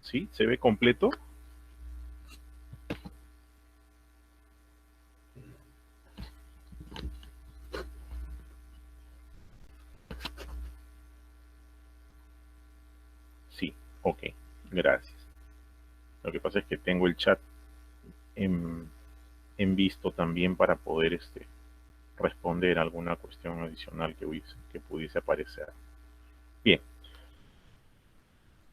¿Sí? ¿Se ve completo? Sí, ok, gracias. Lo que pasa es que tengo el chat en, en visto también para poder responder alguna cuestión adicional que pudiese aparecer. Bien,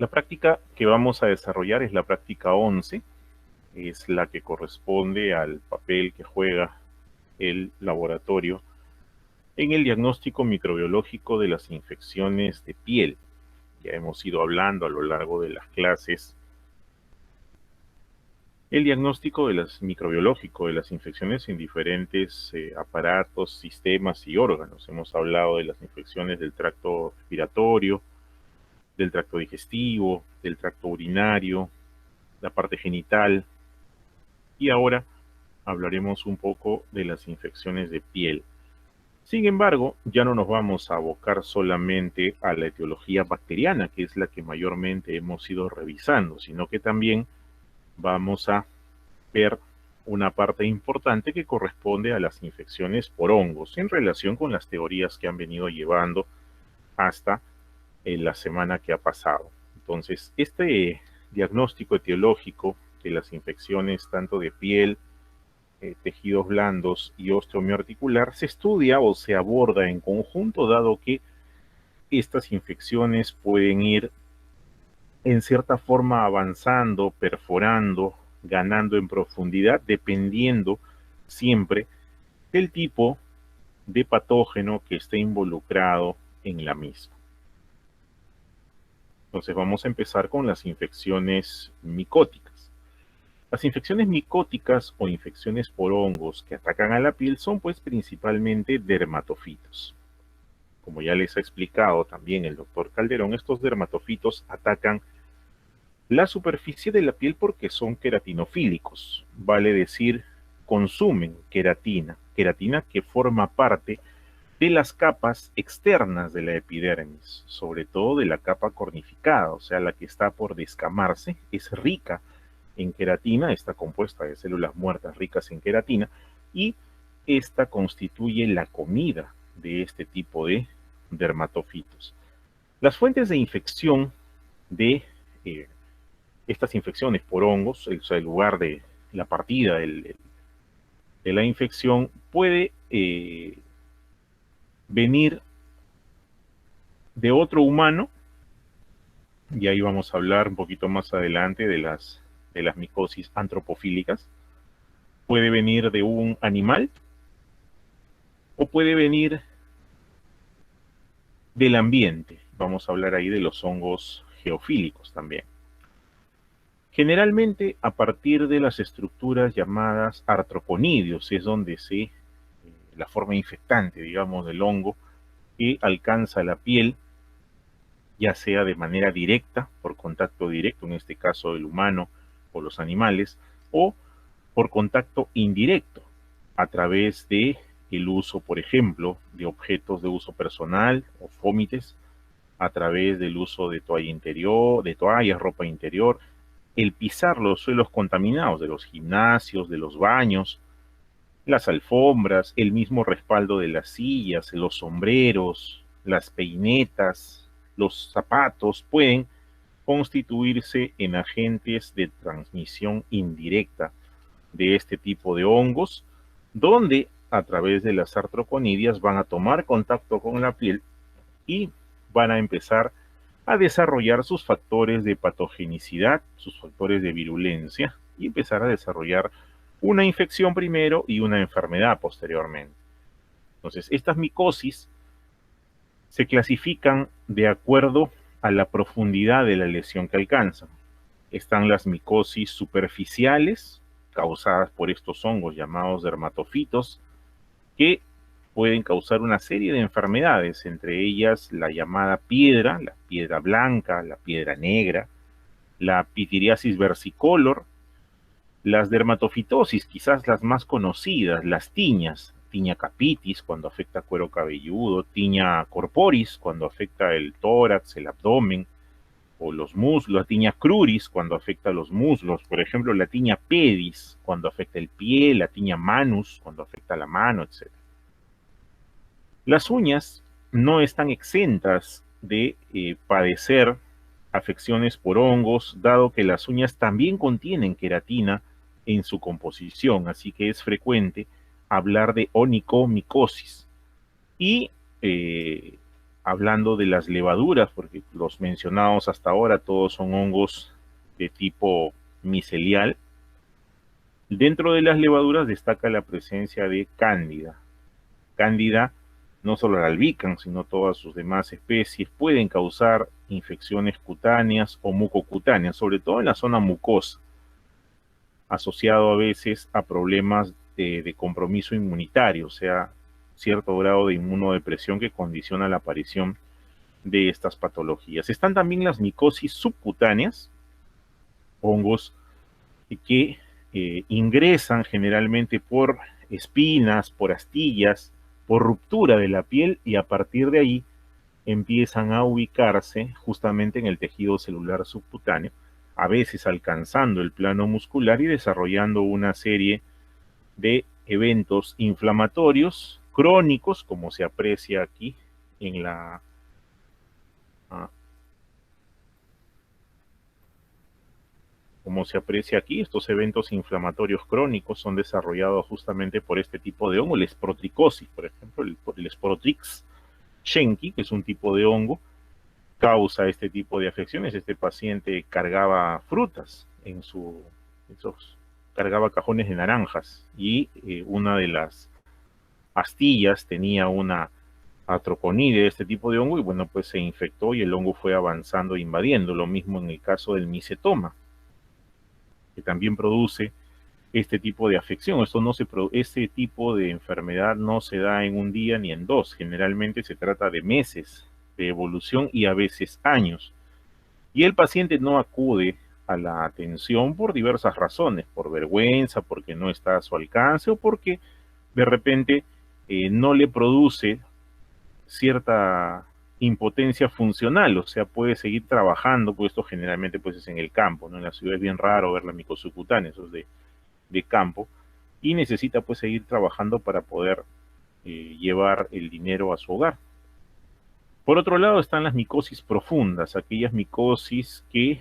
la práctica que vamos a desarrollar es la práctica 11, es la que corresponde al papel que juega el laboratorio en el diagnóstico microbiológico de las infecciones de piel. Ya hemos ido hablando a lo largo de las clases el diagnóstico de las microbiológico de las infecciones en diferentes aparatos, sistemas y órganos. Hemos hablado de las infecciones del tracto respiratorio, del tracto digestivo, del tracto urinario, la parte genital, y ahora hablaremos un poco de las infecciones de piel. Sin embargo, ya no nos vamos a abocar solamente a la etiología bacteriana, que es la que mayormente hemos ido revisando, sino que también vamos a ver una parte importante que corresponde a las infecciones por hongos en relación con las teorías que han venido llevando hasta la semana que ha pasado. Entonces, este diagnóstico etiológico de las infecciones tanto de piel, tejidos blandos y osteomioarticular se estudia o se aborda en conjunto, dado que estas infecciones pueden ir en cierta forma avanzando, perforando, ganando en profundidad, dependiendo siempre del tipo de patógeno que esté involucrado en la misma. Entonces vamos a empezar con las infecciones micóticas. Las infecciones micóticas o infecciones por hongos que atacan a la piel son pues principalmente dermatofitos. Como ya les ha explicado también el doctor Calderón, estos dermatofitos atacan la superficie de la piel porque son queratinofílicos, vale decir, consumen queratina, queratina que forma parte de las capas externas de la epidermis, sobre todo de la capa cornificada, o sea, la que está por descamarse, es rica en queratina, está compuesta de células muertas ricas en queratina, y esta constituye la comida de este tipo de dermatofitos. Las fuentes de infección de estas infecciones por hongos, o sea, el lugar de la partida de la infección, puede venir de otro humano, y ahí vamos a hablar un poquito más adelante de las micosis antropofílicas. Puede venir de un animal o puede venir del ambiente. Vamos a hablar ahí de los hongos geofílicos también. Generalmente a partir de las estructuras llamadas artroponidios es donde la forma infectante, digamos, del hongo que alcanza la piel, ya sea de manera directa, por contacto directo, en este caso el humano o los animales, o por contacto indirecto, a través de el uso, por ejemplo, de objetos de uso personal o fómites, a través del uso de toalla interior, de toallas, ropa interior, el pisar los suelos contaminados de los gimnasios, de los baños, las alfombras, el mismo respaldo de las sillas, los sombreros, las peinetas, los zapatos pueden constituirse en agentes de transmisión indirecta de este tipo de hongos, donde a través de las artroponidias van a tomar contacto con la piel y van a empezar a desarrollar sus factores de patogenicidad, sus factores de virulencia, y empezar a desarrollar una infección primero y una enfermedad posteriormente. Entonces, estas micosis se clasifican de acuerdo a la profundidad de la lesión que alcanzan. Están las micosis superficiales, causadas por estos hongos llamados dermatofitos, que pueden causar una serie de enfermedades, entre ellas la llamada piedra, la piedra blanca, la piedra negra, la pitiriasis versicolor, las dermatofitosis, quizás las más conocidas, las tiñas, tiña capitis cuando afecta cuero cabelludo, tiña corporis cuando afecta el tórax, el abdomen, o los muslos, la tiña cruris cuando afecta a los muslos, por ejemplo, la tiña pedis cuando afecta el pie, la tiña manus cuando afecta la mano, etc. Las uñas no están exentas de padecer afecciones por hongos, dado que las uñas también contienen queratina en su composición, así que es frecuente hablar de onicomicosis. Y hablando de las levaduras, porque los mencionados hasta ahora todos son hongos de tipo micelial, dentro de las levaduras destaca la presencia de cándida. Cándida, no solo la albicans, sino todas sus demás especies, pueden causar infecciones cutáneas o mucocutáneas, sobre todo en la zona mucosa, asociado a veces a problemas de compromiso inmunitario, o sea, cierto grado de inmunodepresión que condiciona la aparición de estas patologías. Están también las micosis subcutáneas, hongos que ingresan generalmente por espinas, por astillas, por ruptura de la piel y a partir de ahí empiezan a ubicarse justamente en el tejido celular subcutáneo, a veces alcanzando el plano muscular y desarrollando una serie de eventos inflamatorios crónicos, como se aprecia aquí en la estos eventos inflamatorios crónicos son desarrollados justamente por este tipo de hongo, la esprotricosis, por ejemplo, el Sprotrix schenki, que es un tipo de hongo, causa este tipo de afecciones. Este paciente cargaba frutas cargaba cajones de naranjas y una de las astillas tenía una atroconide de este tipo de hongo y bueno, pues se infectó y el hongo fue avanzando e invadiendo. Lo mismo en el caso del micetoma, que también produce este tipo de afección. Este tipo de enfermedad no se da en un día ni en dos. Generalmente se trata de meses de evolución y a veces años. Y el paciente no acude a la atención por diversas razones, por vergüenza, porque no está a su alcance o porque de repente no le produce cierta impotencia funcional, o sea, puede seguir trabajando, pues esto generalmente pues es en el campo, ¿no? En la ciudad es bien raro ver la micosis cutánea, eso es de campo, y necesita pues seguir trabajando para poder llevar el dinero a su hogar. Por otro lado están las micosis profundas, aquellas micosis que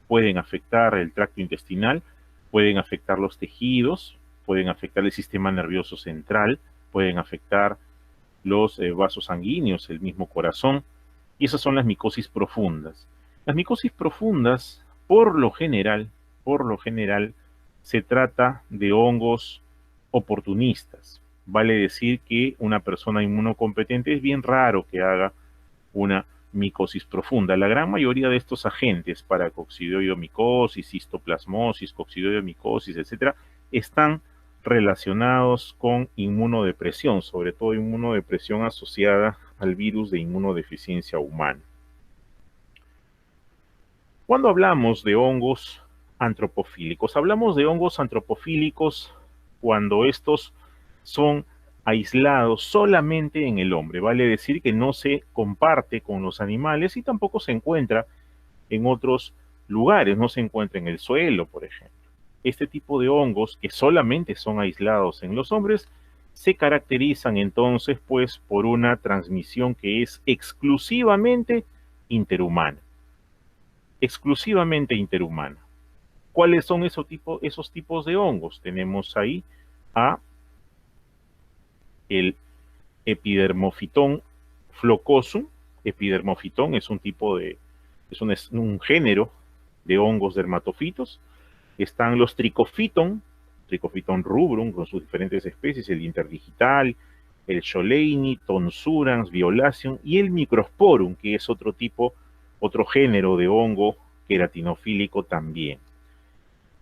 pueden afectar el tracto intestinal, pueden afectar los tejidos, pueden afectar el sistema nervioso central, pueden afectar los vasos sanguíneos, el mismo corazón, y esas son las micosis profundas. Las micosis profundas, por lo general, se trata de hongos oportunistas. Vale decir que una persona inmunocompetente es bien raro que haga una micosis profunda. La gran mayoría de estos agentes, paracoccidioidomicosis, histoplasmosis, coccidioidomicosis, etcétera, están relacionados con inmunodepresión, sobre todo inmunodepresión asociada al virus de inmunodeficiencia humana. Cuando hablamos de hongos antropofílicos, hablamos de hongos antropofílicos cuando estos son aislados solamente en el hombre, vale decir que no se comparte con los animales y tampoco se encuentra en otros lugares, no se encuentra en el suelo, por ejemplo. Este tipo de hongos que solamente son aislados en los hombres se caracterizan entonces pues por una transmisión que es exclusivamente interhumana. Exclusivamente interhumana. ¿Cuáles son esos tipos de hongos? Tenemos ahí a el Epidermophyton flocosum. Epidermophyton es un género de hongos dermatofitos. Están los Trichophyton rubrum con sus diferentes especies, el interdigital, el Scholleni, Tonsurans, Violaceum y el Microsporum, que es otro género de hongo queratinofílico también.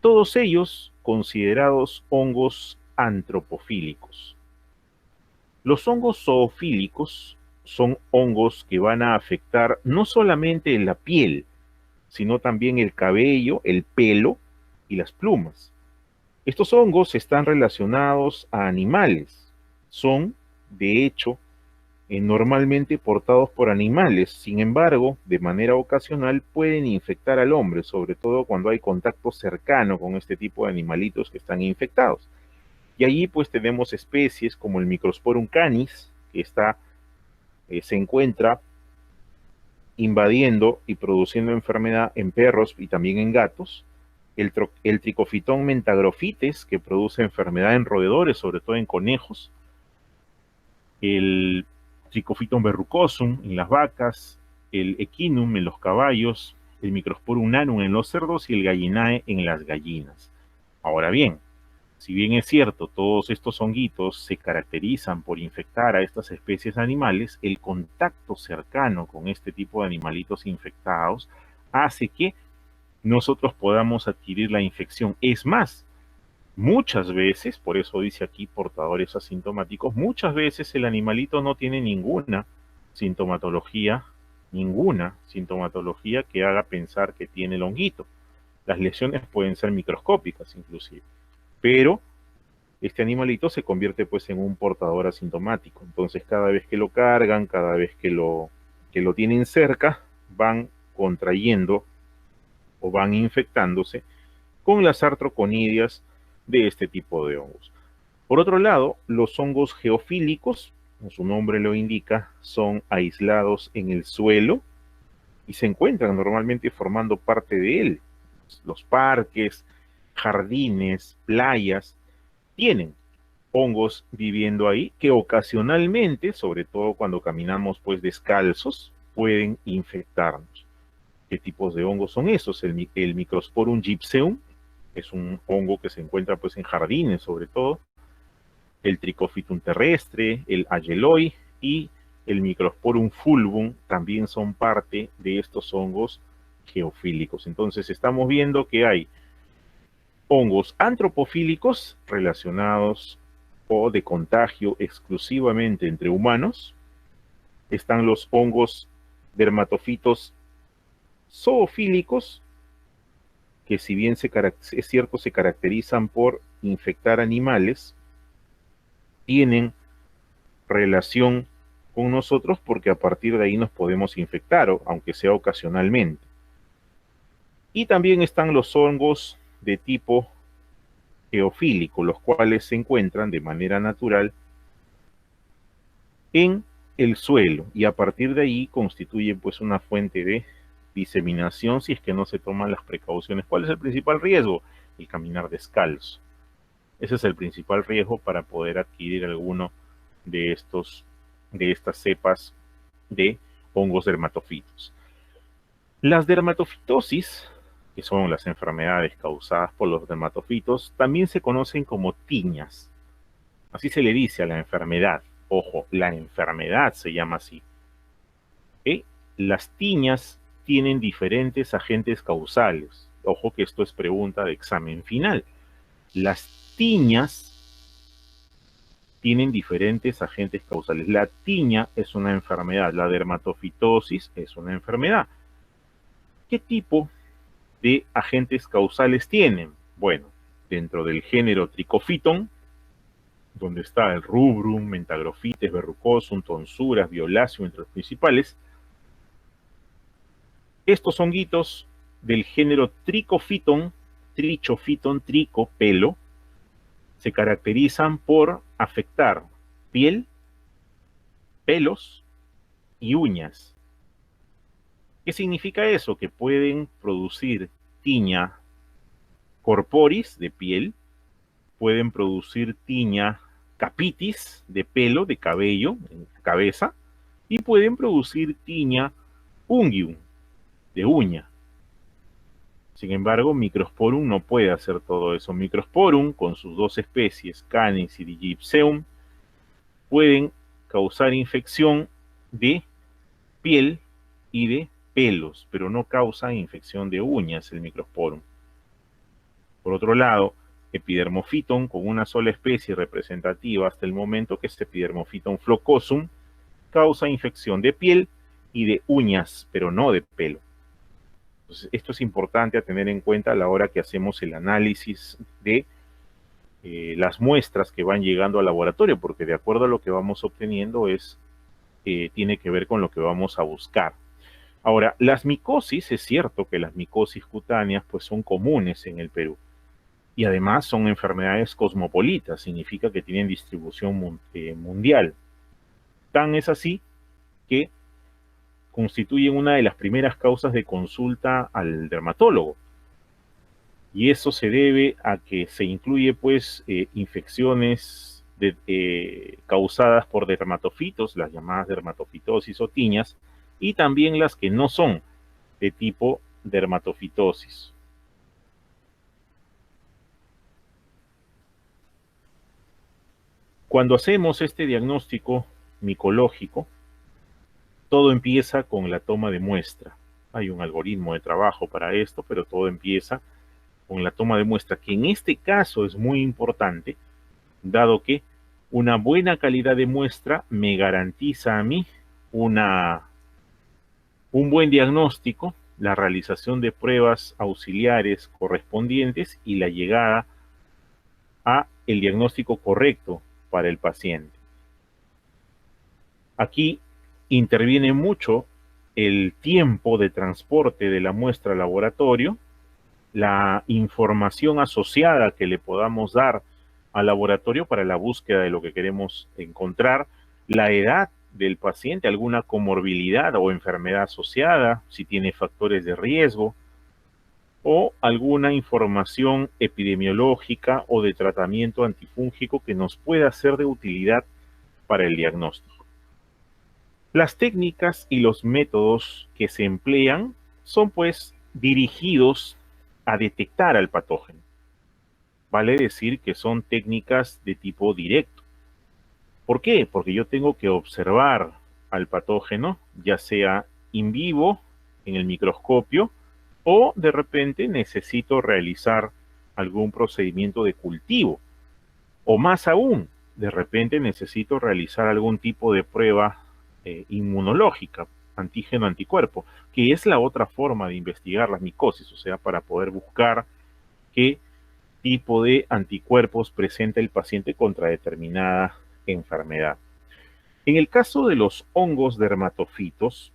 Todos ellos considerados hongos antropofílicos. Los hongos zoofílicos son hongos que van a afectar no solamente la piel, sino también el cabello, el pelo y las plumas. Estos hongos están relacionados a animales. Son, de hecho, normalmente portados por animales. Sin embargo, de manera ocasional pueden infectar al hombre, sobre todo cuando hay contacto cercano con este tipo de animalitos que están infectados. Y allí pues tenemos especies como el Microsporum canis, que se encuentra invadiendo y produciendo enfermedad en perros y también en gatos. El Trichophyton mentagrophytes, que produce enfermedad en roedores, sobre todo en conejos. El Trichophyton verrucosum en las vacas, el Equinum en los caballos, el Microsporum nanum en los cerdos y el Gallinae en las gallinas. Ahora bien, si bien es cierto, todos estos honguitos se caracterizan por infectar a estas especies animales, el contacto cercano con este tipo de animalitos infectados hace que nosotros podamos adquirir la infección. Es más, muchas veces, por eso dice aquí portadores asintomáticos, muchas veces el animalito no tiene sintomatología, ninguna sintomatología que haga pensar que tiene el honguito. Las lesiones pueden ser microscópicas inclusive, pero este animalito se convierte pues en un portador asintomático. Entonces cada vez que lo cargan, cada vez que lo tienen cerca, van contrayendo o van infectándose con las artroconidias de este tipo de hongos. Por otro lado, los hongos geofílicos, como su nombre lo indica, son aislados en el suelo y se encuentran normalmente formando parte de él. Los parques, jardines, playas, tienen hongos viviendo ahí que ocasionalmente, sobre todo cuando caminamos pues descalzos, pueden infectarnos. ¿Qué tipos de hongos son esos? El Microsporum gypseum es un hongo que se encuentra pues en jardines sobre todo, el Trichophytum terrestre, el Ageloi y el Microsporum fulvum también son parte de estos hongos geofílicos. Entonces estamos viendo que hay hongos antropofílicos relacionados o de contagio exclusivamente entre humanos. Están los hongos dermatofitos zoofílicos, que si bien es cierto se caracterizan por infectar animales, tienen relación con nosotros porque a partir de ahí nos podemos infectar, aunque sea ocasionalmente. Y también están los hongos de tipo geofílico, los cuales se encuentran de manera natural en el suelo y a partir de ahí constituyen pues una fuente de diseminación si es que no se toman las precauciones. ¿Cuál es el principal riesgo? El caminar descalzo. Ese es el principal riesgo para poder adquirir alguno de estas cepas de hongos dermatofitos. Las dermatofitosis, que son las enfermedades causadas por los dermatofitos, también se conocen como tiñas. Así se le dice a la enfermedad. Ojo, la enfermedad se llama así. Las tiñas tienen diferentes agentes causales. Ojo que esto es pregunta de examen final. Las tiñas tienen diferentes agentes causales. La tiña es una enfermedad, la dermatofitosis es una enfermedad. ¿Qué tipo de agentes causales tienen? Bueno, dentro del género Trichophyton, donde está el rubrum, mentagrophytes, verrucosum, tonsuras, violáceo, entre los principales. Estos honguitos del género Trichophyton, trico, pelo, se caracterizan por afectar piel, pelos y uñas. ¿Qué significa eso? Que pueden producir tiña corporis de piel, pueden producir tiña capitis de pelo, de cabello, en la cabeza, y pueden producir tiña unguium de uña. Sin embargo, Microsporum no puede hacer todo eso. Microsporum, con sus dos especies, Canis y Gypseum, pueden causar infección de piel y de pelos, pero no causan infección de uñas el Microsporum. Por otro lado, Epidermophyton, con una sola especie representativa hasta el momento, que es Epidermophyton flocosum, causa infección de piel y de uñas, pero no de pelo. Entonces, esto es importante a tener en cuenta a la hora que hacemos el análisis de las muestras que van llegando al laboratorio, porque de acuerdo a lo que vamos obteniendo es tiene que ver con lo que vamos a buscar. Ahora, las micosis, es cierto que las micosis cutáneas pues son comunes en el Perú y además son enfermedades cosmopolitas, significa que tienen distribución mundial. Tan es así que constituyen una de las primeras causas de consulta al dermatólogo. Y eso se debe a que se incluye pues infecciones causadas por dermatofitos, las llamadas dermatofitosis o tiñas, y también las que no son de tipo dermatofitosis. Cuando hacemos este diagnóstico micológico, todo empieza con la toma de muestra. Hay un algoritmo de trabajo para esto, pero todo empieza con la toma de muestra, que en este caso es muy importante, dado que una buena calidad de muestra me garantiza a mí un buen diagnóstico, la realización de pruebas auxiliares correspondientes y la llegada a el diagnóstico correcto para el paciente. Aquí interviene mucho el tiempo de transporte de la muestra al laboratorio, la información asociada que le podamos dar al laboratorio para la búsqueda de lo que queremos encontrar, la edad del paciente, alguna comorbilidad o enfermedad asociada, si tiene factores de riesgo, o alguna información epidemiológica o de tratamiento antifúngico que nos pueda ser de utilidad para el diagnóstico. Las técnicas y los métodos que se emplean son pues dirigidos a detectar al patógeno. Vale decir que son técnicas de tipo directo. ¿Por qué? Porque yo tengo que observar al patógeno, ya sea in vivo, en el microscopio, o de repente necesito realizar algún procedimiento de cultivo. O más aún, de repente necesito realizar algún tipo de prueba inmunológica, antígeno-anticuerpo, que es la otra forma de investigar las micosis, o sea, para poder buscar qué tipo de anticuerpos presenta el paciente contra determinada enfermedad. En el caso de los hongos dermatofitos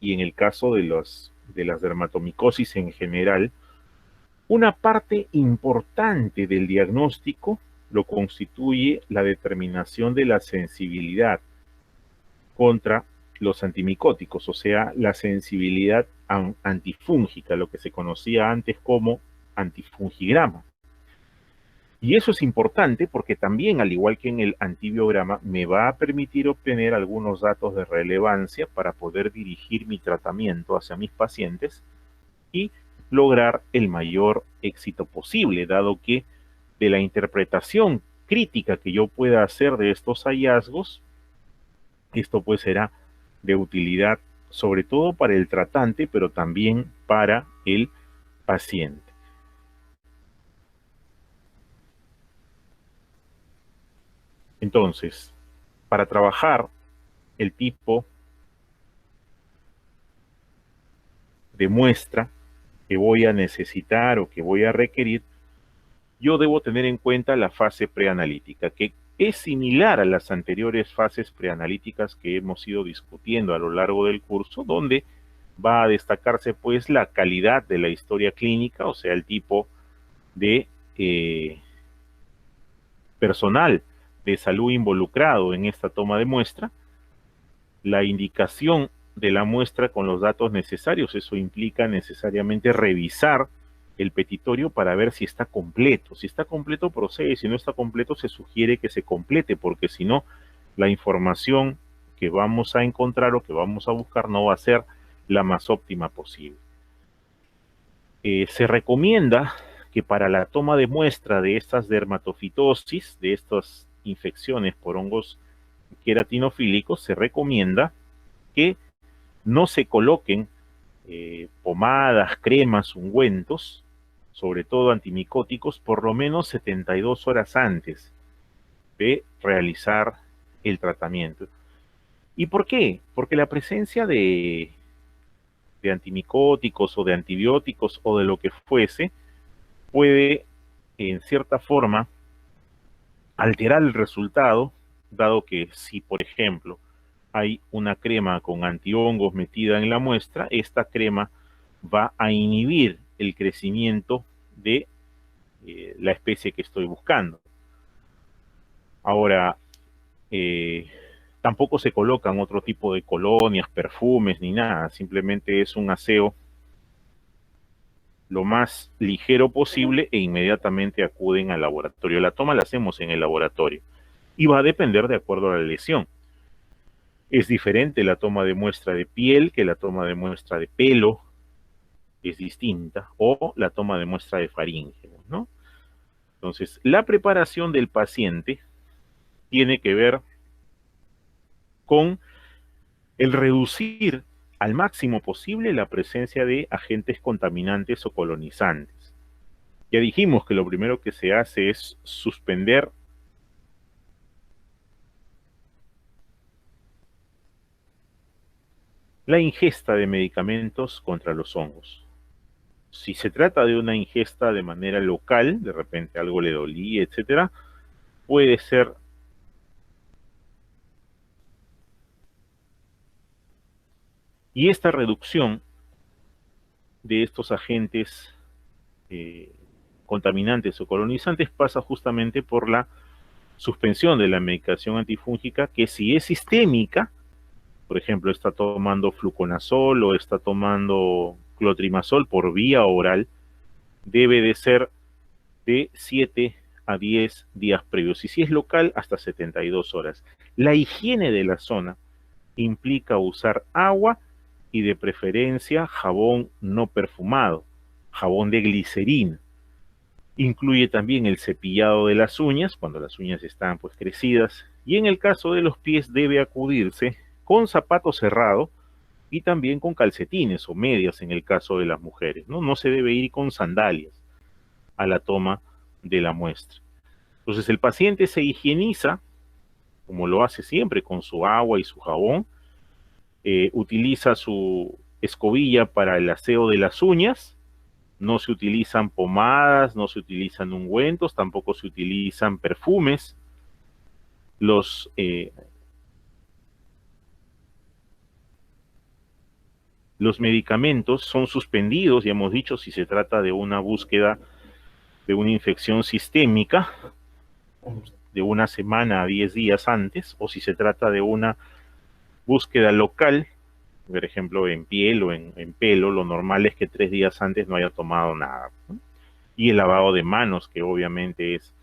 y en el caso de las dermatomicosis en general, una parte importante del diagnóstico lo constituye la determinación de la sensibilidad contra los antimicóticos, o sea, la sensibilidad antifúngica, lo que se conocía antes como antifungigrama. Y eso es importante porque también, al igual que en el antibiograma, me va a permitir obtener algunos datos de relevancia para poder dirigir mi tratamiento hacia mis pacientes y lograr el mayor éxito posible, dado que de la interpretación crítica que yo pueda hacer de estos hallazgos, esto pues será de utilidad sobre todo para el tratante, pero también para el paciente. Entonces, para trabajar el tipo de muestra que voy a necesitar o que voy a requerir, yo debo tener en cuenta la fase preanalítica, que es similar a las anteriores fases preanalíticas que hemos ido discutiendo a lo largo del curso, donde va a destacarse pues la calidad de la historia clínica, o sea, el tipo de personal de salud involucrado en esta toma de muestra, la indicación de la muestra con los datos necesarios. Eso implica necesariamente revisar el petitorio para ver si está completo. Si está completo, procede. Si no está completo, se sugiere que se complete, porque si no, la información que vamos a encontrar o que vamos a buscar no va a ser la más óptima posible. Se recomienda que para la toma de muestra de estas dermatofitosis, de estas infecciones por hongos queratinofílicos, se recomienda que no se coloquen pomadas, cremas, ungüentos, sobre todo antimicóticos, por lo menos 72 horas antes de realizar el tratamiento. ¿Y por qué? Porque la presencia de antimicóticos o de antibióticos o de lo que fuese puede, en cierta forma, alterar el resultado, dado que si, por ejemplo, hay una crema con antihongos metida en la muestra, esta crema va a inhibir el crecimiento de la especie que estoy buscando. Ahora, tampoco se colocan otro tipo de colonias, perfumes ni nada, simplemente es un aseo lo más ligero posible e inmediatamente acuden al laboratorio. La toma la hacemos en el laboratorio y va a depender de acuerdo a la lesión. Es diferente la toma de muestra de piel que la toma de muestra de pelo, es distinta, o la toma de muestra de faringe, ¿no? Entonces, la preparación del paciente tiene que ver con el reducir al máximo posible la presencia de agentes contaminantes o colonizantes. Ya dijimos que lo primero que se hace es suspender la ingesta de medicamentos contra los hongos. Si se trata de una ingesta de manera local, de repente algo le dolía, etcétera, puede ser y esta reducción de estos agentes contaminantes o colonizantes pasa justamente por la suspensión de la medicación antifúngica, que si es sistémica, por ejemplo, está tomando fluconazol o está tomando clotrimazol por vía oral, debe de ser de 7 a 10 días previos, y si es local, hasta 72 horas. La higiene de la zona implica usar agua y de preferencia jabón no perfumado, jabón de glicerina. Incluye también el cepillado de las uñas, cuando las uñas están pues crecidas, y en el caso de los pies debe acudirse con zapato cerrado y también con calcetines o medias en el caso de las mujeres, ¿no? No se debe ir con sandalias a la toma de la muestra. Entonces el paciente se higieniza, como lo hace siempre, con su agua y su jabón, utiliza su escobilla para el aseo de las uñas, no se utilizan pomadas, no se utilizan ungüentos, tampoco se utilizan perfumes. Los medicamentos son suspendidos, ya hemos dicho, si se trata de una búsqueda de una infección sistémica, de una semana a 10 días antes, o si se trata de una búsqueda local, por ejemplo, en piel o en pelo, lo normal es que 3 días antes no haya tomado nada, ¿no? Y el lavado de manos, que obviamente es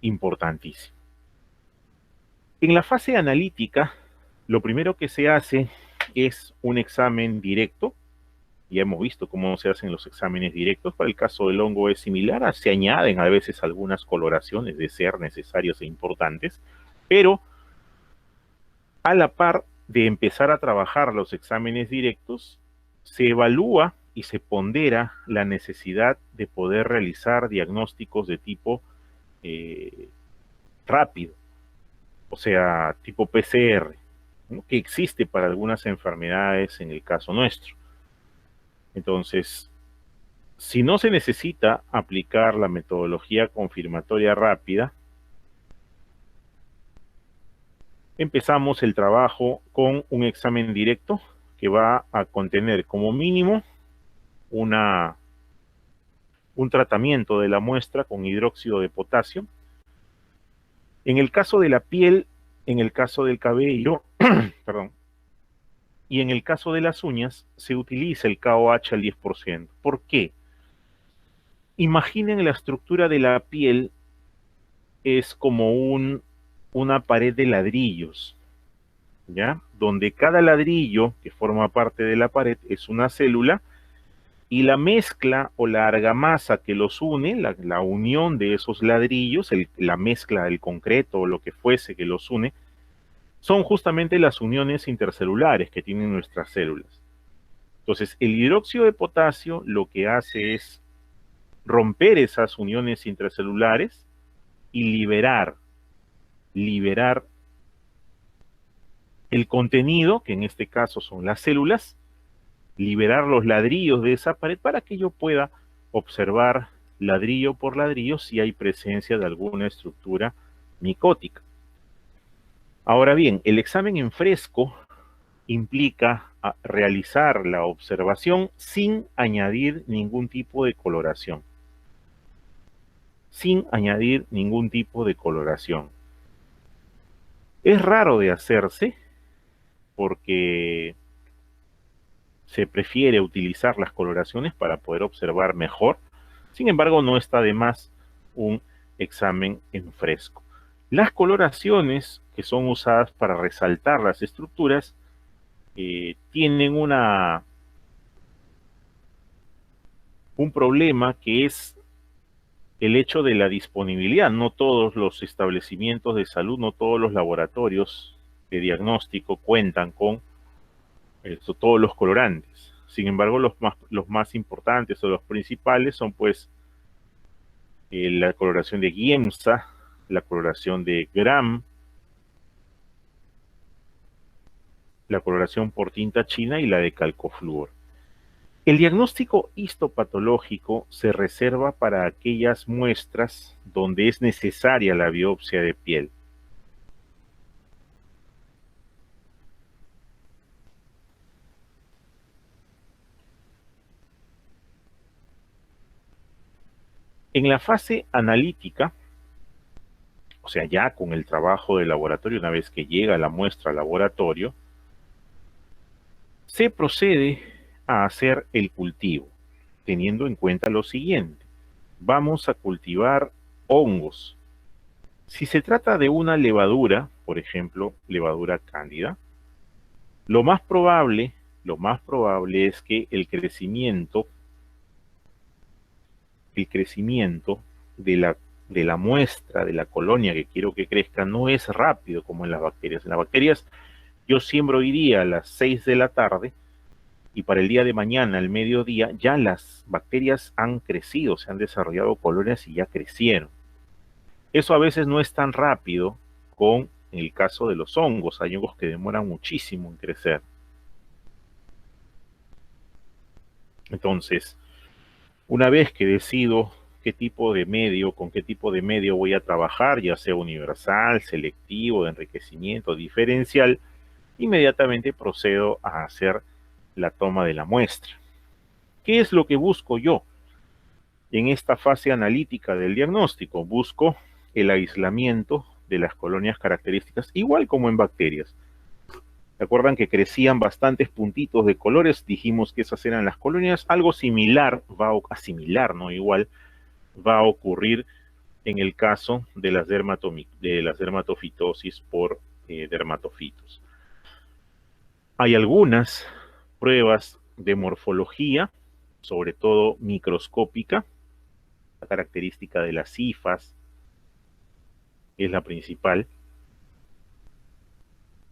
importantísimo. En la fase analítica, lo primero que se hace es un examen directo. Ya hemos visto cómo se hacen los exámenes directos. Para el caso del hongo es similar, se añaden a veces algunas coloraciones de ser necesarios e importantes, pero a la par de empezar a trabajar los exámenes directos, se evalúa y se pondera la necesidad de poder realizar diagnósticos de tipo rápido, o sea, tipo PCR, ¿no? Que existe para algunas enfermedades en el caso nuestro. Entonces, si no se necesita aplicar la metodología confirmatoria rápida, empezamos el trabajo con un examen directo que va a contener como mínimo un tratamiento de la muestra con hidróxido de potasio. En el caso de la piel, en el caso del cabello, perdón, y en el caso de las uñas, se utiliza el KOH al 10%. ¿Por qué? Imaginen la estructura de la piel es como una pared de ladrillos, ¿ya? Donde cada ladrillo que forma parte de la pared es una célula y la mezcla o la argamasa que los une, la unión de esos ladrillos, la mezcla del concreto o lo que fuese que los une, son justamente las uniones intercelulares que tienen nuestras células. Entonces, el hidróxido de potasio lo que hace es romper esas uniones intercelulares y liberar el contenido, que en este caso son las células, liberar los ladrillos de esa pared para que yo pueda observar ladrillo por ladrillo si hay presencia de alguna estructura micótica. Ahora bien, el examen en fresco implica realizar la observación sin añadir ningún tipo de coloración. Sin añadir ningún tipo de coloración. Es raro de hacerse porque se prefiere utilizar las coloraciones para poder observar mejor. Sin embargo, no está de más un examen en fresco. Las coloraciones que son usadas para resaltar las estructuras tienen un problema que es el hecho de la disponibilidad. No todos los establecimientos de salud, no todos los laboratorios de diagnóstico cuentan con todos los colorantes. Sin embargo, los más importantes o los principales son pues la coloración de Giemsa, la coloración de Gram, la coloración por tinta china y la de calcofluor. El diagnóstico histopatológico se reserva para aquellas muestras donde es necesaria la biopsia de piel. En la fase analítica, o sea, ya con el trabajo de laboratorio, una vez que llega la muestra al laboratorio, se procede a hacer el cultivo, teniendo en cuenta lo siguiente. Vamos a cultivar hongos. Si se trata de una levadura, por ejemplo, levadura cándida, lo más probable es que el crecimiento de la muestra, de la colonia que quiero que crezca, no es rápido como en las bacterias. En las bacterias yo siembro hoy día a las 6 de la tarde y para el día de mañana, al mediodía, ya las bacterias han crecido, se han desarrollado colonias y ya crecieron. Eso a veces no es tan rápido con el caso de los hongos. Hay hongos que demoran muchísimo en crecer. Entonces, una vez que decido qué tipo de medio, con qué tipo de medio voy a trabajar, ya sea universal, selectivo, de enriquecimiento, diferencial, inmediatamente procedo a hacer la toma de la muestra. ¿Qué es lo que busco yo? En esta fase analítica del diagnóstico, busco el aislamiento de las colonias características, igual como en bacterias. ¿Se acuerdan que crecían bastantes puntitos de colores? Dijimos que esas eran las colonias. Algo similar, no igual, va a ocurrir en el caso de las dermatofitosis por dermatofitos. Hay algunas pruebas de morfología, sobre todo microscópica. La característica de las cifas es la principal.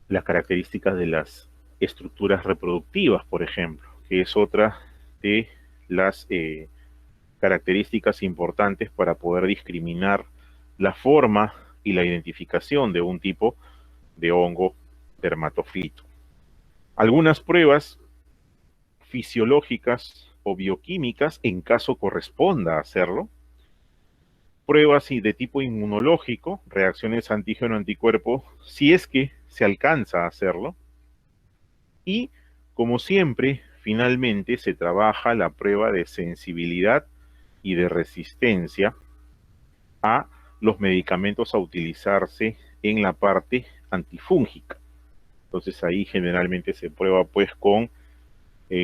Las características de las estructuras reproductivas, por ejemplo, que es otra de las características importantes para poder discriminar la forma y la identificación de un tipo de hongo dermatofito. Algunas pruebas fisiológicas o bioquímicas, en caso corresponda hacerlo. Pruebas de tipo inmunológico, reacciones antígeno-anticuerpo, si es que se alcanza a hacerlo. Y, como siempre, finalmente se trabaja la prueba de sensibilidad y de resistencia a los medicamentos a utilizarse en la parte antifúngica. Entonces ahí generalmente se prueba pues con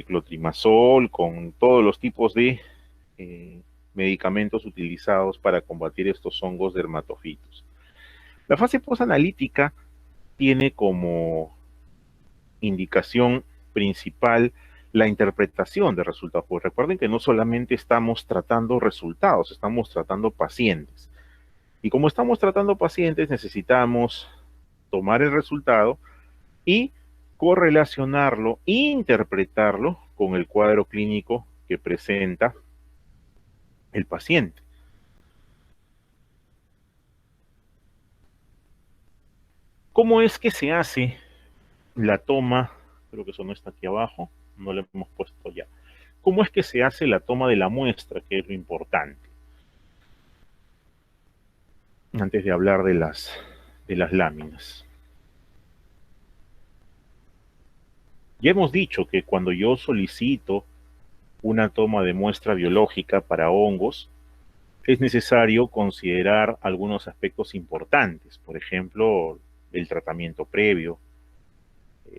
clotrimazol, con todos los tipos de medicamentos utilizados para combatir estos hongos dermatofitos. La fase posanalítica tiene como indicación principal la interpretación de resultados. Pues recuerden que no solamente estamos tratando resultados, estamos tratando pacientes. Y como estamos tratando pacientes, necesitamos tomar el resultado y correlacionarlo, interpretarlo con el cuadro clínico que presenta el paciente. ¿Cómo es que se hace la toma? Creo que eso no está aquí abajo, no lo hemos puesto ya. ¿Cómo es que se hace la toma de la muestra, que es lo importante? Antes de hablar de las láminas. Ya hemos dicho que cuando yo solicito una toma de muestra biológica para hongos, es necesario considerar algunos aspectos importantes, por ejemplo, el tratamiento previo,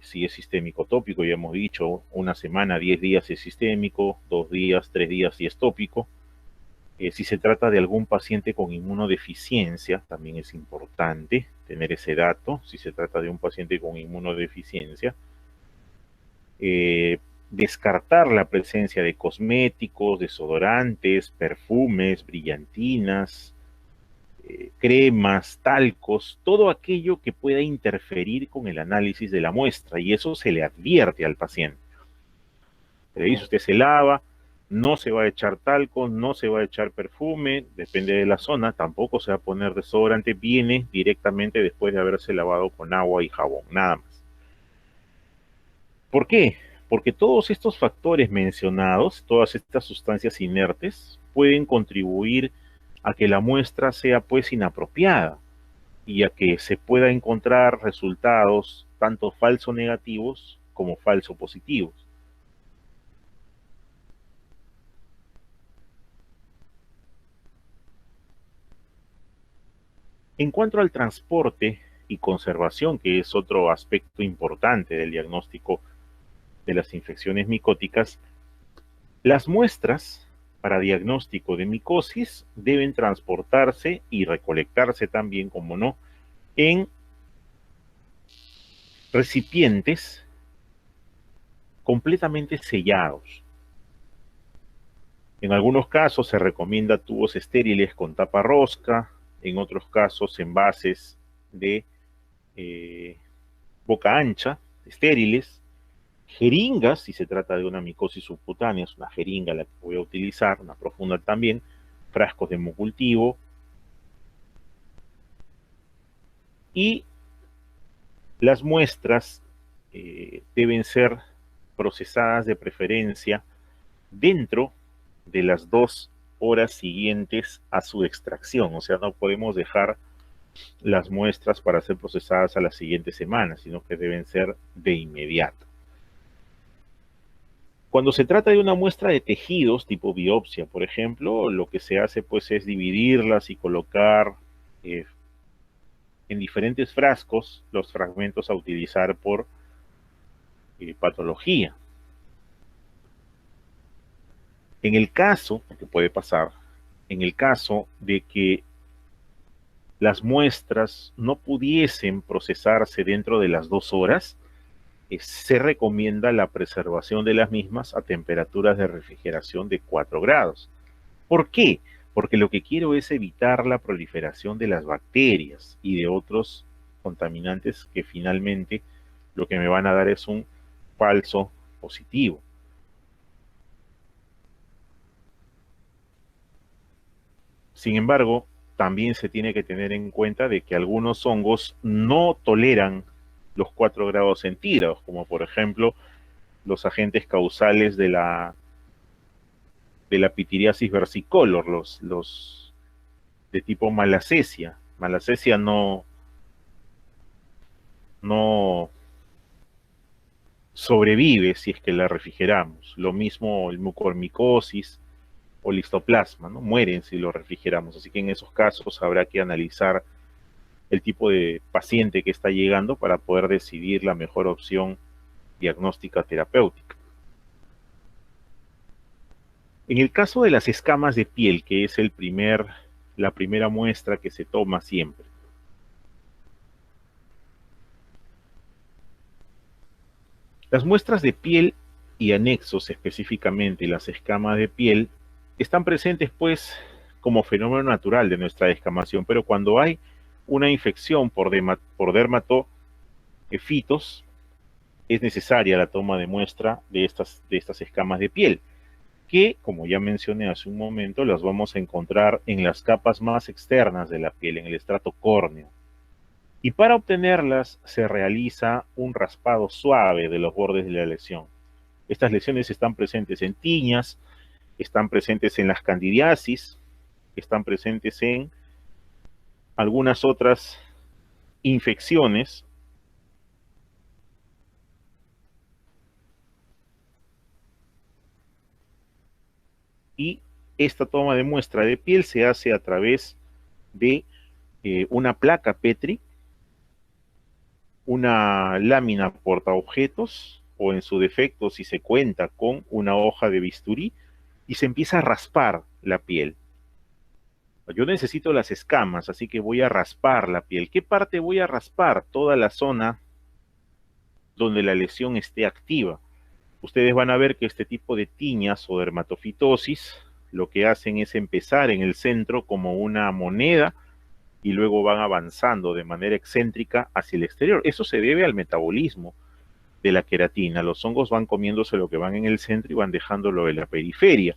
si es sistémico tópico, ya hemos dicho, una semana, 10 días si es sistémico, 2 días, 3 días si es tópico. Si se trata de algún paciente con inmunodeficiencia, también es importante tener ese dato, si se trata de un paciente con inmunodeficiencia. Descartar la presencia de cosméticos, desodorantes, perfumes, brillantinas, cremas, talcos, todo aquello que pueda interferir con el análisis de la muestra, y eso se le advierte al paciente. Le dice, usted se lava, no se va a echar talco, no se va a echar perfume, depende de la zona, tampoco se va a poner desodorante, viene directamente después de haberse lavado con agua y jabón, nada más. ¿Por qué? Porque todos estos factores mencionados, todas estas sustancias inertes, pueden contribuir a que la muestra sea pues inapropiada y a que se pueda encontrar resultados tanto falso negativos como falso positivos. En cuanto al transporte y conservación, que es otro aspecto importante del diagnóstico de las infecciones micóticas, las muestras para diagnóstico de micosis deben transportarse y recolectarse también, como no, en recipientes completamente sellados. En algunos casos se recomienda tubos estériles con tapa rosca, en otros casos envases de boca ancha, estériles, jeringas, si se trata de una micosis subcutánea, es una jeringa la que voy a utilizar, una profunda también, frascos de hemocultivo, y las muestras deben ser procesadas de preferencia dentro de las 2 horas siguientes a su extracción. O sea, no podemos dejar las muestras para ser procesadas a la siguiente semana, sino que deben ser de inmediato. Cuando se trata de una muestra de tejidos tipo biopsia, por ejemplo, lo que se hace pues es dividirlas y colocar eh, en diferentes frascos los fragmentos a utilizar por patología. En el caso, que puede pasar, en el caso de que las muestras no pudiesen procesarse dentro de las 2 horas, se recomienda la preservación de las mismas a temperaturas de refrigeración de 4 grados. ¿Por qué? Porque lo que quiero es evitar la proliferación de las bacterias y de otros contaminantes que finalmente lo que me van a dar es un falso positivo. Sin embargo, también se tiene que tener en cuenta de que algunos hongos no toleran los 4 grados centígrados, como por ejemplo los agentes causales de la pitiriasis versicolor, los de tipo malacesia. Malacesia no sobrevive si es que la refrigeramos. Lo mismo el mucormicosis o listoplasma, ¿no? Mueren si lo refrigeramos. Así que en esos casos habrá que analizar el tipo de paciente que está llegando para poder decidir la mejor opción diagnóstica terapéutica. En el caso de las escamas de piel, que es la primera muestra que se toma siempre, las muestras de piel y anexos, específicamente las escamas de piel, están presentes pues como fenómeno natural de nuestra descamación, pero cuando hay una infección por dermatofitos, es necesaria la toma de muestra de estas escamas de piel, que, como ya mencioné hace un momento, las vamos a encontrar en las capas más externas de la piel, en el estrato córneo. Y para obtenerlas se realiza un raspado suave de los bordes de la lesión. Estas lesiones están presentes en tiñas, están presentes en las candidiasis, están presentes en algunas otras infecciones y esta toma de muestra de piel se hace a través de una placa Petri, una lámina portaobjetos, o en su defecto, si se cuenta con una hoja de bisturí, y se empieza a raspar la piel. Yo necesito las escamas, así que voy a raspar la piel. ¿Qué parte voy a raspar? Toda la zona donde la lesión esté activa. Ustedes van a ver que este tipo de tiñas o dermatofitosis lo que hacen es empezar en el centro como una moneda y luego van avanzando de manera excéntrica hacia el exterior. Eso se debe al metabolismo de la queratina. Los hongos van comiéndose lo que van en el centro y van dejándolo en la periferia.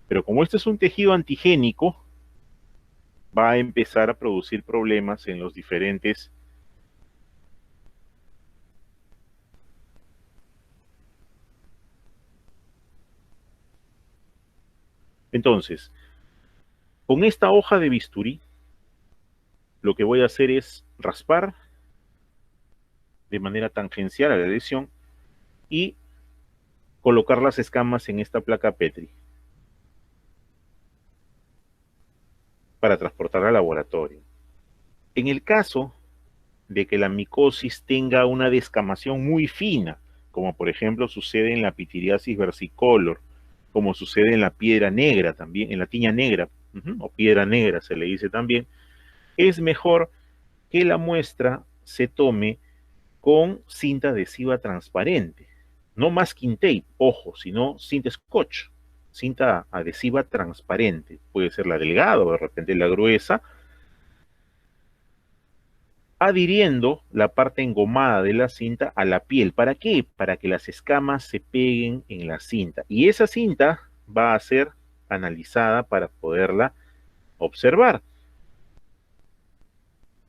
Pero como este es un tejido antigénico, va a empezar a producir problemas en los diferentes. Entonces, con esta hoja de bisturí, lo que voy a hacer es raspar de manera tangencial a la lesión y colocar las escamas en esta placa Petri para transportar al laboratorio. En el caso de que la micosis tenga una descamación muy fina, como por ejemplo sucede en la pitiriasis versicolor, como sucede en la piedra negra también, en la tiña negra, o piedra negra se le dice también, es mejor que la muestra se tome con cinta adhesiva transparente, no masking tape, ojo, sino cinta scotch, cinta adhesiva transparente, puede ser la delgada o de repente la gruesa, adhiriendo la parte engomada de la cinta a la piel. ¿Para qué? Para que las escamas se peguen en la cinta. Y esa cinta va a ser analizada para poderla observar.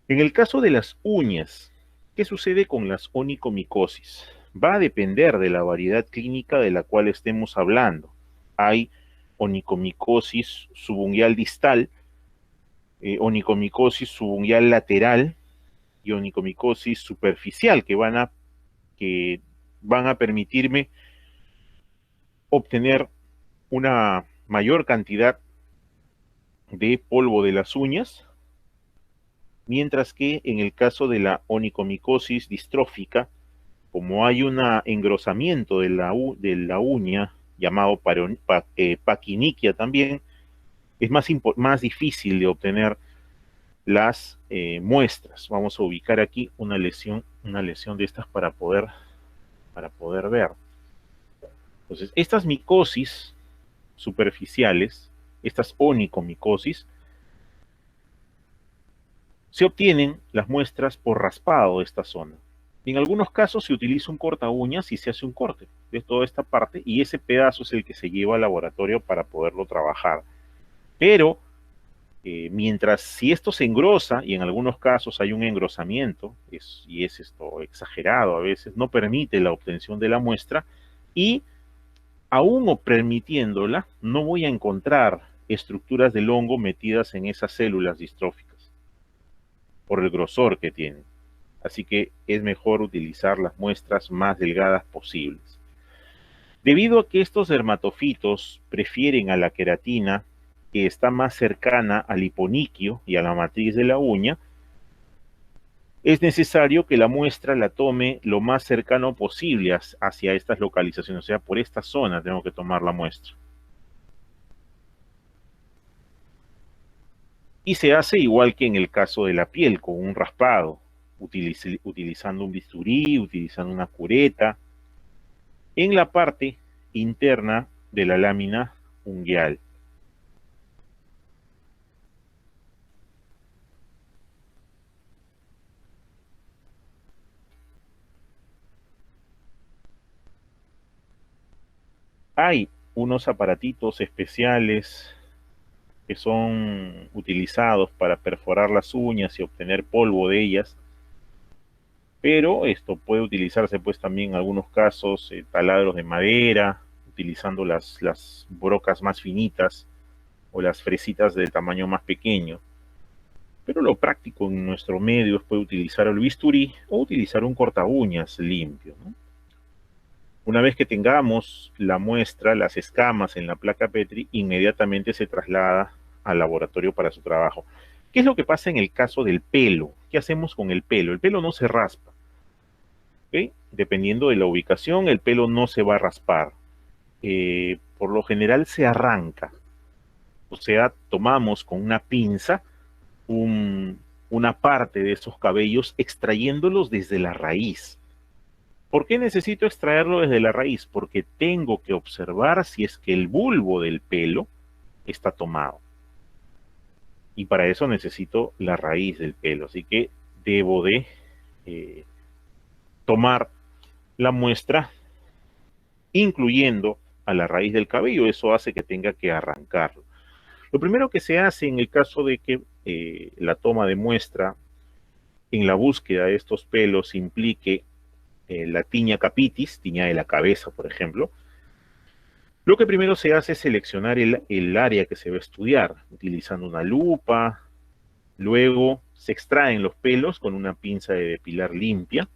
En el caso de las uñas, ¿qué sucede con las onicomicosis? Va a depender de la variedad clínica de la cual estemos hablando. Hay onicomicosis subungual distal, onicomicosis subungual lateral y onicomicosis superficial que van a permitirme obtener una mayor cantidad de polvo de las uñas, mientras que en el caso de la onicomicosis distrófica, como hay un engrosamiento de la uña, llamado paquiniquia también, es más difícil de obtener las muestras. Vamos a ubicar aquí una lesión de estas para poder ver. Entonces, estas micosis superficiales, estas onicomicosis, se obtienen las muestras por raspado de esta zona. En algunos casos se utiliza un corta uñas y se hace un corte de toda esta parte y ese pedazo es el que se lleva al laboratorio para poderlo trabajar. Pero mientras si esto se engrosa, y en algunos casos hay un engrosamiento, y es esto exagerado a veces, no permite la obtención de la muestra, y aún permitiéndola, no voy a encontrar estructuras del hongo metidas en esas células distróficas, por el grosor que tienen. Así que es mejor utilizar las muestras más delgadas posibles. Debido a que estos dermatofitos prefieren a la queratina, que está más cercana al hiponiquio y a la matriz de la uña, es necesario que la muestra la tome lo más cercano posible hacia estas localizaciones, o sea, por esta zona tengo que tomar la muestra. Y se hace igual que en el caso de la piel, con un raspado, utilizando un bisturí, utilizando una cureta, en la parte interna de la lámina ungueal. Hay unos aparatitos especiales que son utilizados para perforar las uñas y obtener polvo de ellas, pero esto puede utilizarse pues también en algunos casos taladros de madera, utilizando las brocas más finitas o las fresitas de tamaño más pequeño. Pero lo práctico en nuestro medio es poder utilizar el bisturí o utilizar un corta uñas limpio, ¿no? Una vez que tengamos la muestra, las escamas en la placa Petri, inmediatamente se traslada al laboratorio para su trabajo. ¿Qué es lo que pasa en el caso del pelo? ¿Qué hacemos con el pelo? El pelo no se raspa. ¿Okay? Dependiendo de la ubicación, el pelo no se va a raspar. Por lo general se arranca. O sea, tomamos con una pinza una parte de esos cabellos extrayéndolos desde la raíz. ¿Por qué necesito extraerlo desde la raíz? Porque tengo que observar si es que el bulbo del pelo está tomado. Y para eso necesito la raíz del pelo. Así que debo de tomar la muestra incluyendo a la raíz del cabello. Eso hace que tenga que arrancarlo. Lo primero que se hace en el caso de que la toma de muestra en la búsqueda de estos pelos implique la tiña capitis, tiña de la cabeza, por ejemplo, lo que primero se hace es seleccionar el área que se va a estudiar, utilizando una lupa. Luego se extraen los pelos con una pinza de depilar limpia.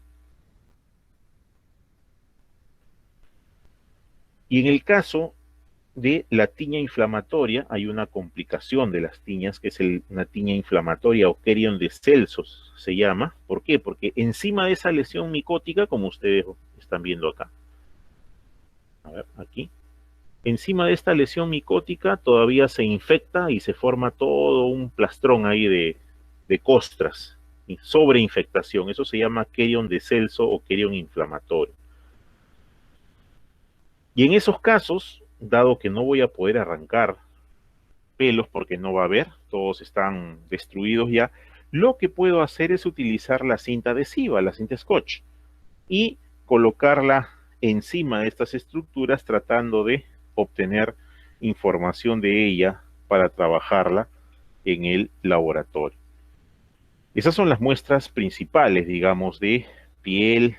Y en el caso de la tiña inflamatoria, hay una complicación de las tiñas, que es una tiña inflamatoria o Kerion de Celsos, se llama. ¿Por qué? Porque encima de esa lesión micótica, como ustedes están viendo acá, a ver, aquí, encima de esta lesión micótica todavía se infecta y se forma todo un plastrón ahí de costras, sobreinfectación. Eso se llama Kerion de Celso o Kerion inflamatorio. Y en esos casos, dado que no voy a poder arrancar pelos porque no va a haber, todos están destruidos ya, lo que puedo hacer es utilizar la cinta adhesiva, la cinta Scotch, y colocarla encima de estas estructuras tratando de obtener información de ella para trabajarla en el laboratorio. Esas son las muestras principales, digamos, de piel,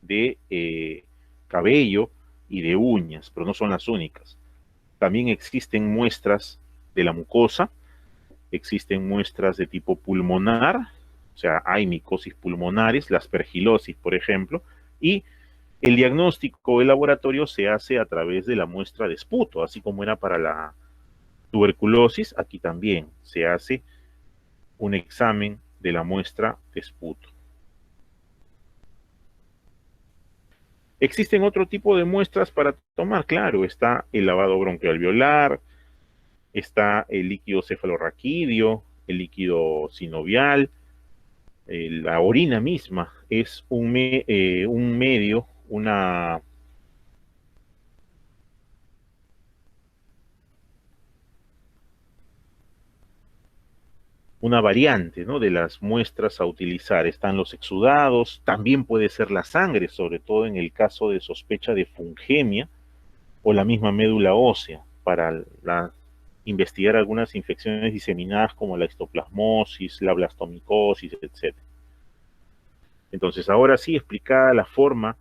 de cabello y de uñas, pero no son las únicas. También existen muestras de la mucosa, existen muestras de tipo pulmonar, o sea, hay micosis pulmonares, la aspergilosis, por ejemplo, y el diagnóstico del laboratorio se hace a través de la muestra de esputo, así como era para la tuberculosis, aquí también se hace un examen de la muestra de esputo. Existen otro tipo de muestras para tomar, claro, está el lavado broncoalveolar, está el líquido cefalorraquídeo, el líquido sinovial, la orina misma es un medio, una variante, ¿no?, de las muestras a utilizar. Están los exudados, también puede ser la sangre, sobre todo en el caso de sospecha de fungemia o la misma médula ósea, para investigar algunas infecciones diseminadas como la histoplasmosis, la blastomicosis, etc. Entonces, ahora sí, explicada la forma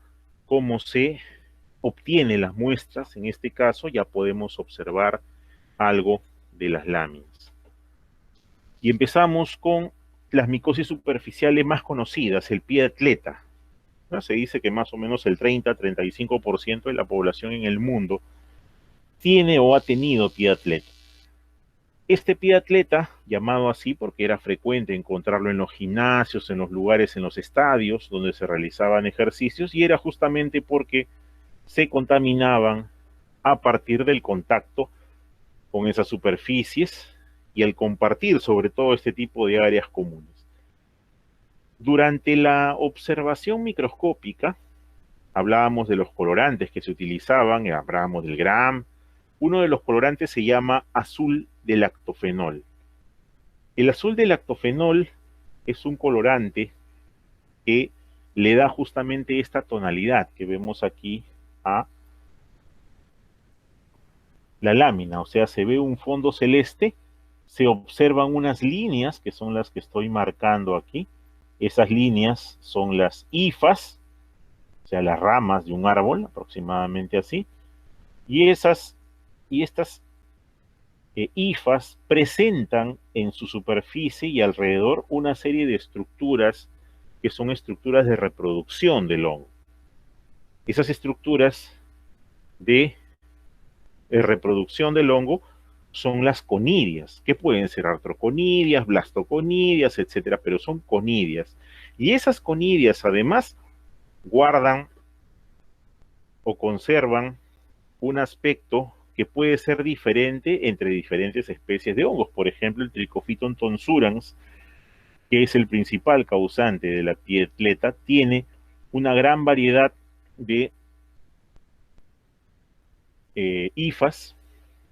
cómo se obtiene las muestras, en este caso ya podemos observar algo de las láminas. Y empezamos con las micosis superficiales más conocidas, el pie de atleta. ¿No? Se dice que más o menos el 30-35% de la población en el mundo tiene o ha tenido pie de atleta. Este pie de atleta, llamado así porque era frecuente encontrarlo en los gimnasios, en los lugares, en los estadios donde se realizaban ejercicios, y era justamente porque se contaminaban a partir del contacto con esas superficies y al compartir sobre todo este tipo de áreas comunes. Durante la observación microscópica, hablábamos de los colorantes que se utilizaban, hablábamos del Gram. Uno de los colorantes se llama azul de lactofenol. El azul de lactofenol es un colorante que le da justamente esta tonalidad que vemos aquí a la lámina, o sea, se ve un fondo celeste, se observan unas líneas que son las que estoy marcando aquí. Esas líneas son las hifas, o sea, las ramas de un árbol, aproximadamente así, y estas hifas presentan en su superficie y alrededor una serie de estructuras que son estructuras de reproducción del hongo. Esas estructuras de reproducción del hongo son las conidias, que pueden ser artroconidias, blastoconidias, etcétera, pero son conidias. Y esas conidias además guardan o conservan un aspecto que puede ser diferente entre diferentes especies de hongos. Por ejemplo, el Trichophyton tonsurans, que es el principal causante de la pietleta, tiene una gran variedad de hifas,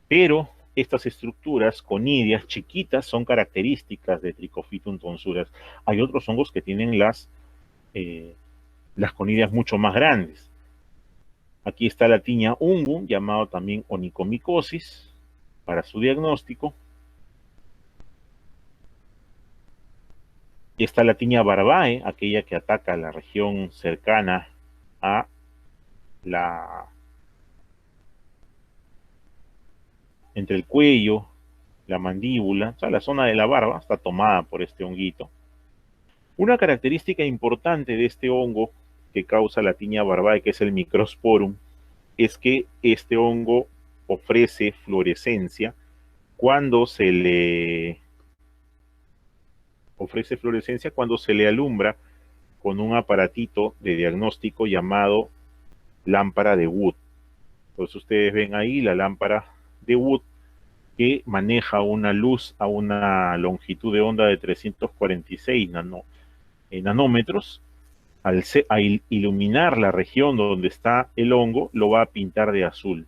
pero estas estructuras conidias chiquitas son características de Trichophyton tonsurans. Hay otros hongos que tienen las conidias mucho más grandes. Aquí está la tiña ungum, llamado también onicomicosis, para su diagnóstico. Y está la tiña barbae, aquella que ataca la región cercana a la entre el cuello, la mandíbula, o sea, la zona de la barba está tomada por este honguito. Una característica importante de este hongo que causa la tiña barbae, que es el Microsporum, es que este hongo ofrece fluorescencia cuando se le alumbra con un aparatito de diagnóstico llamado lámpara de Wood. Entonces ustedes ven ahí la lámpara de Wood, que maneja una luz a una longitud de onda de 346 nanómetros. Al iluminar la región donde está el hongo, lo va a pintar de azul.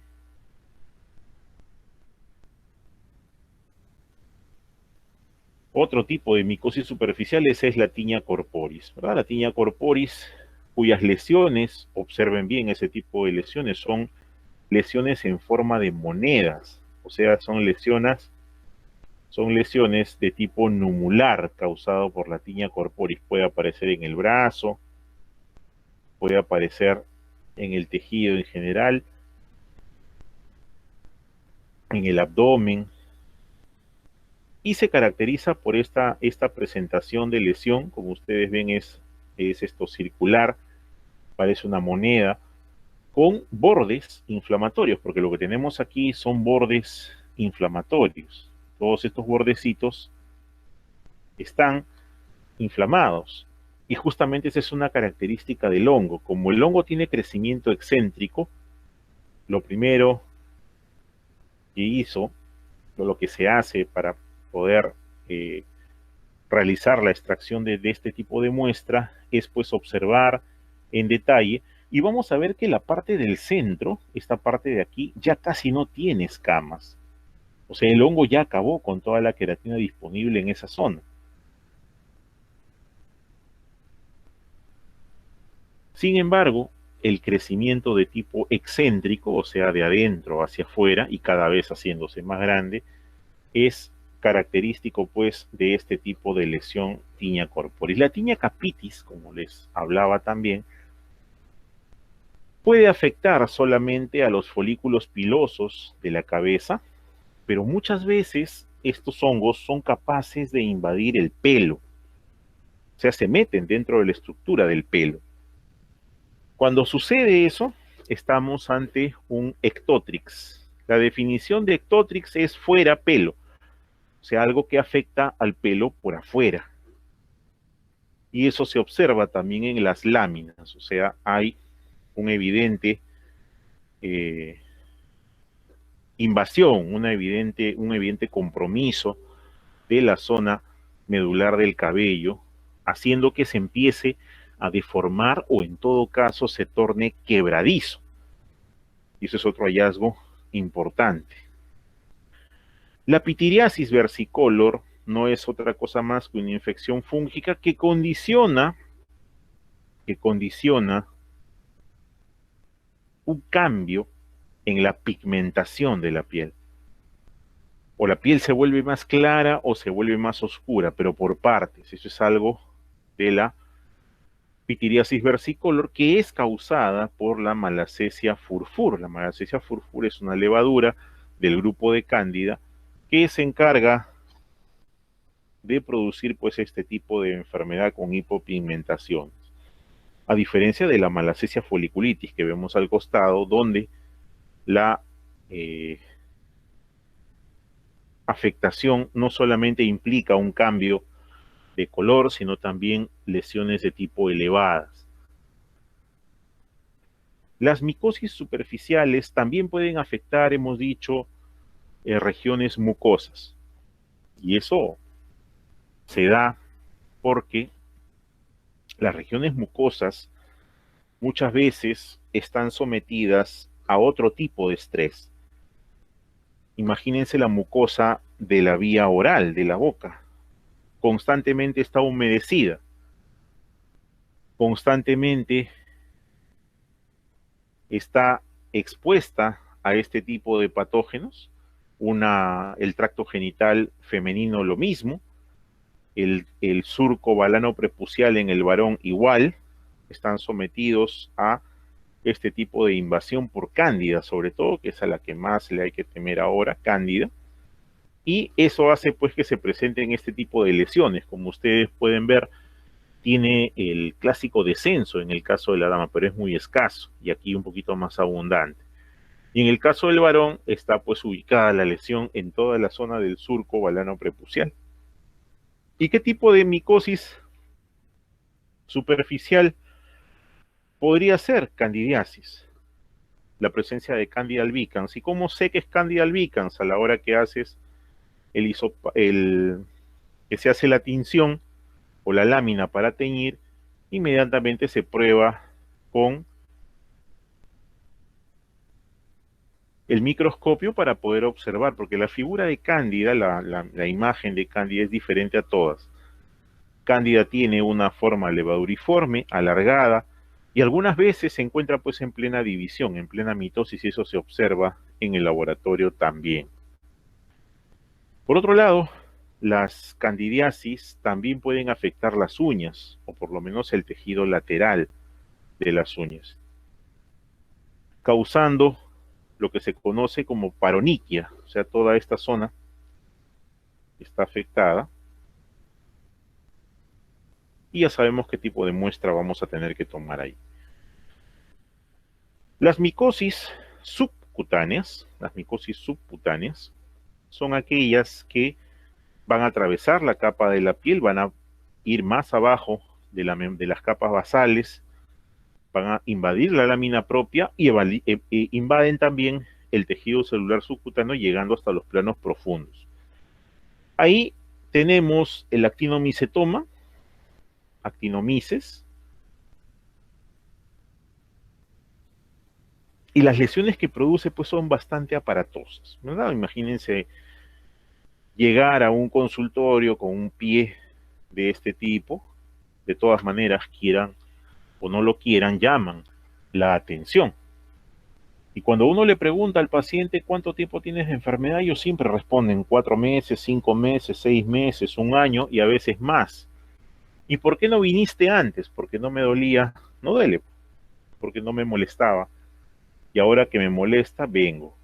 Otro tipo de micosis superficiales es la tiña corporis, ¿verdad? La tiña corporis, cuyas lesiones, observen bien ese tipo de lesiones, son lesiones en forma de monedas, o sea, son lesiones de tipo numular causado por la tiña corporis. Puede aparecer en el brazo, puede aparecer en el tejido en general, en el abdomen, y se caracteriza por esta presentación de lesión. Como ustedes ven, es esto circular, parece una moneda, con bordes inflamatorios, porque lo que tenemos aquí son bordes inflamatorios. Todos estos bordecitos están inflamados. Y justamente esa es una característica del hongo. Como el hongo tiene crecimiento excéntrico, lo primero que hizo, lo que se hace para poder realizar la extracción de este tipo de muestra, es pues observar en detalle, y vamos a ver que la parte del centro, esta parte de aquí, ya casi no tiene escamas. O sea, el hongo ya acabó con toda la queratina disponible en esa zona. Sin embargo, el crecimiento de tipo excéntrico, o sea, de adentro hacia afuera y cada vez haciéndose más grande, es característico pues de este tipo de lesión tiña corporis. La tiña capitis, como les hablaba también, puede afectar solamente a los folículos pilosos de la cabeza, pero muchas veces estos hongos son capaces de invadir el pelo, o sea, se meten dentro de la estructura del pelo. Cuando sucede eso, estamos ante un ectotrix. La definición de ectotrix es fuera pelo, o sea, algo que afecta al pelo por afuera. Y eso se observa también en las láminas, o sea, hay un evidente invasión, un evidente compromiso de la zona medular del cabello, haciendo que se empiece a deformar o en todo caso se torne quebradizo. Y eso es otro hallazgo importante. La pitiriasis versicolor no es otra cosa más que una infección fúngica que condiciona un cambio en la pigmentación de la piel. O la piel se vuelve más clara o se vuelve más oscura, pero por partes. Eso es algo de la pitiriasis versicolor, que es causada por la Malassezia furfur. La Malassezia furfur es una levadura del grupo de Cándida que se encarga de producir pues este tipo de enfermedad con hipopigmentación. a diferencia de la malacesia foliculitis que vemos al costado, donde la afectación no solamente implica un cambio de color, sino también lesiones de tipo elevadas. Las micosis superficiales también pueden afectar, hemos dicho, regiones mucosas. Y eso se da porque las regiones mucosas muchas veces están sometidas a otro tipo de estrés. Imagínense la mucosa de la vía oral, de la boca. Constantemente está humedecida. Constantemente está expuesta a este tipo de patógenos. El tracto genital femenino lo mismo. El surco balano prepucial en el varón igual. Están sometidos a este tipo de invasión por cándida, sobre todo, que es a la que más le hay que temer ahora, cándida. Y eso hace pues que se presenten este tipo de lesiones. Como ustedes pueden ver, tiene el clásico descenso en el caso de la dama, pero es muy escaso y aquí un poquito más abundante. Y en el caso del varón está pues ubicada la lesión en toda la zona del surco balano prepucial. ¿Y qué tipo de micosis superficial podría ser? Candidiasis, la presencia de Candida albicans. ¿Y cómo sé que es Candida albicans? A la hora que haces que se hace la tinción o la lámina para teñir, inmediatamente se prueba con el microscopio para poder observar, porque la figura de Cándida, la imagen de Cándida es diferente a todas. Cándida tiene una forma levaduriforme, alargada, y algunas veces se encuentra pues en plena división, en plena mitosis, y eso se observa en el laboratorio también. Por otro lado, las candidiasis también pueden afectar las uñas, o por lo menos el tejido lateral de las uñas, causando lo que se conoce como paroniquia, o sea, toda esta zona está afectada. Y ya sabemos qué tipo de muestra vamos a tener que tomar ahí. Las micosis subcutáneas son aquellas que van a atravesar la capa de la piel, van a ir más abajo de las capas basales, van a invadir la lámina propia y invaden también el tejido celular subcutáneo llegando hasta los planos profundos. Ahí tenemos el actinomicetoma, actinomices, y las lesiones que produce pues son bastante aparatosas, ¿verdad? Imagínense llegar a un consultorio con un pie de este tipo, de todas maneras, quieran o no lo quieran, llaman la atención. Y cuando uno le pregunta al paciente cuánto tiempo tienes de enfermedad, ellos siempre responden 4 meses, 5 meses, 6 meses, 1 año y a veces más. ¿Y por qué no viniste antes? Porque no me dolía, no duele, porque no me molestaba. Y ahora que me molesta, vengo.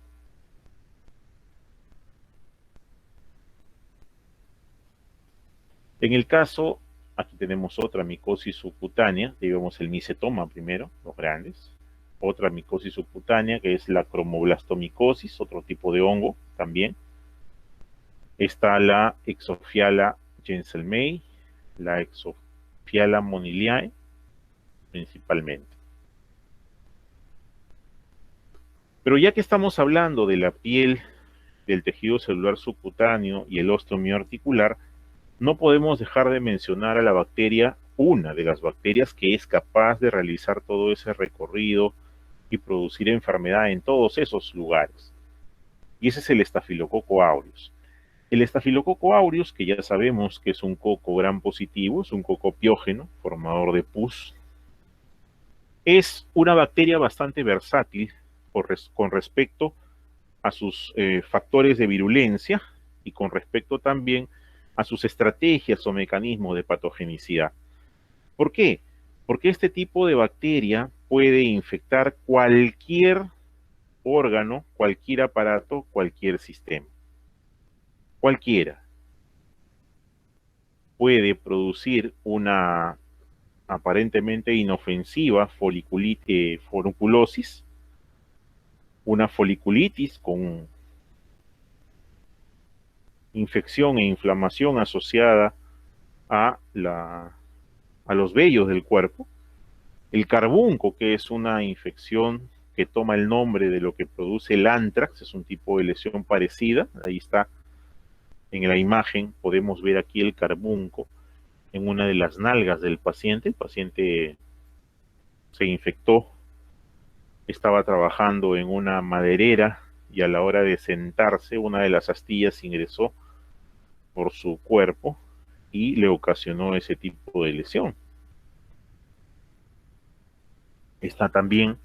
En el caso, aquí tenemos otra micosis subcutánea, digamos el micetoma primero, los grandes. Otra micosis subcutánea que es la cromoblastomicosis, otro tipo de hongo también. Está la Exophiala jenselmei, la Exophiala moniliae, principalmente. Pero ya que estamos hablando de la piel, del tejido celular subcutáneo y el osteomioarticular, no podemos dejar de mencionar a la bacteria, una de las bacterias que es capaz de realizar todo ese recorrido y producir enfermedad en todos esos lugares. Y ese es el Staphylococcus aureus. El Staphylococcus aureus, que ya sabemos que es un coco gram positivo, es un coco piógeno, formador de pus, es una bacteria bastante versátil con respecto a sus factores de virulencia y con respecto también a sus estrategias o mecanismos de patogenicidad. ¿Por qué? Porque este tipo de bacteria puede infectar cualquier órgano, cualquier aparato, cualquier sistema. Cualquiera puede producir una aparentemente inofensiva foliculosis, una foliculitis con infección e inflamación asociada a, a los vellos del cuerpo, el carbunco, que es una infección que toma el nombre de lo que produce el anthrax, es un tipo de lesión parecida, ahí está en la imagen, podemos ver aquí el carbunco en una de las nalgas del paciente. El paciente se infectó, estaba trabajando en una maderera y a la hora de sentarse una de las astillas ingresó por su cuerpo y le ocasionó ese tipo de lesión. Está también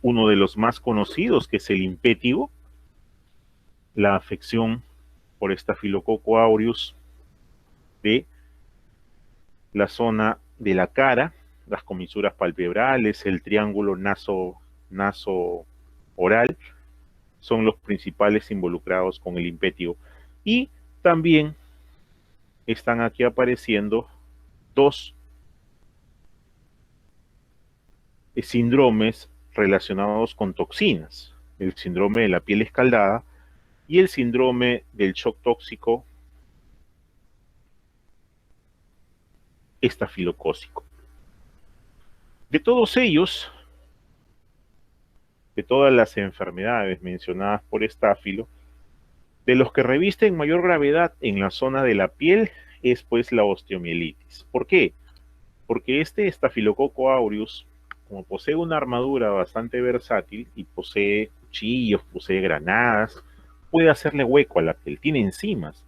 uno de los más conocidos, que es el impétigo, la afección por Staphylococcus aureus de la zona de la cara, las comisuras palpebrales, el triángulo naso-oral, son los principales involucrados con el impétigo. Y también están aquí apareciendo dos síndromes relacionados con toxinas, el síndrome de la piel escaldada y el síndrome del shock tóxico estafilocócico. De todos ellos, de todas las enfermedades mencionadas por Estáfilo, de los que revisten mayor gravedad en la zona de la piel es pues la osteomielitis. ¿Por qué? Porque este Staphylococcus aureus, como posee una armadura bastante versátil y posee cuchillos, posee granadas, puede hacerle hueco a la piel, tiene enzimas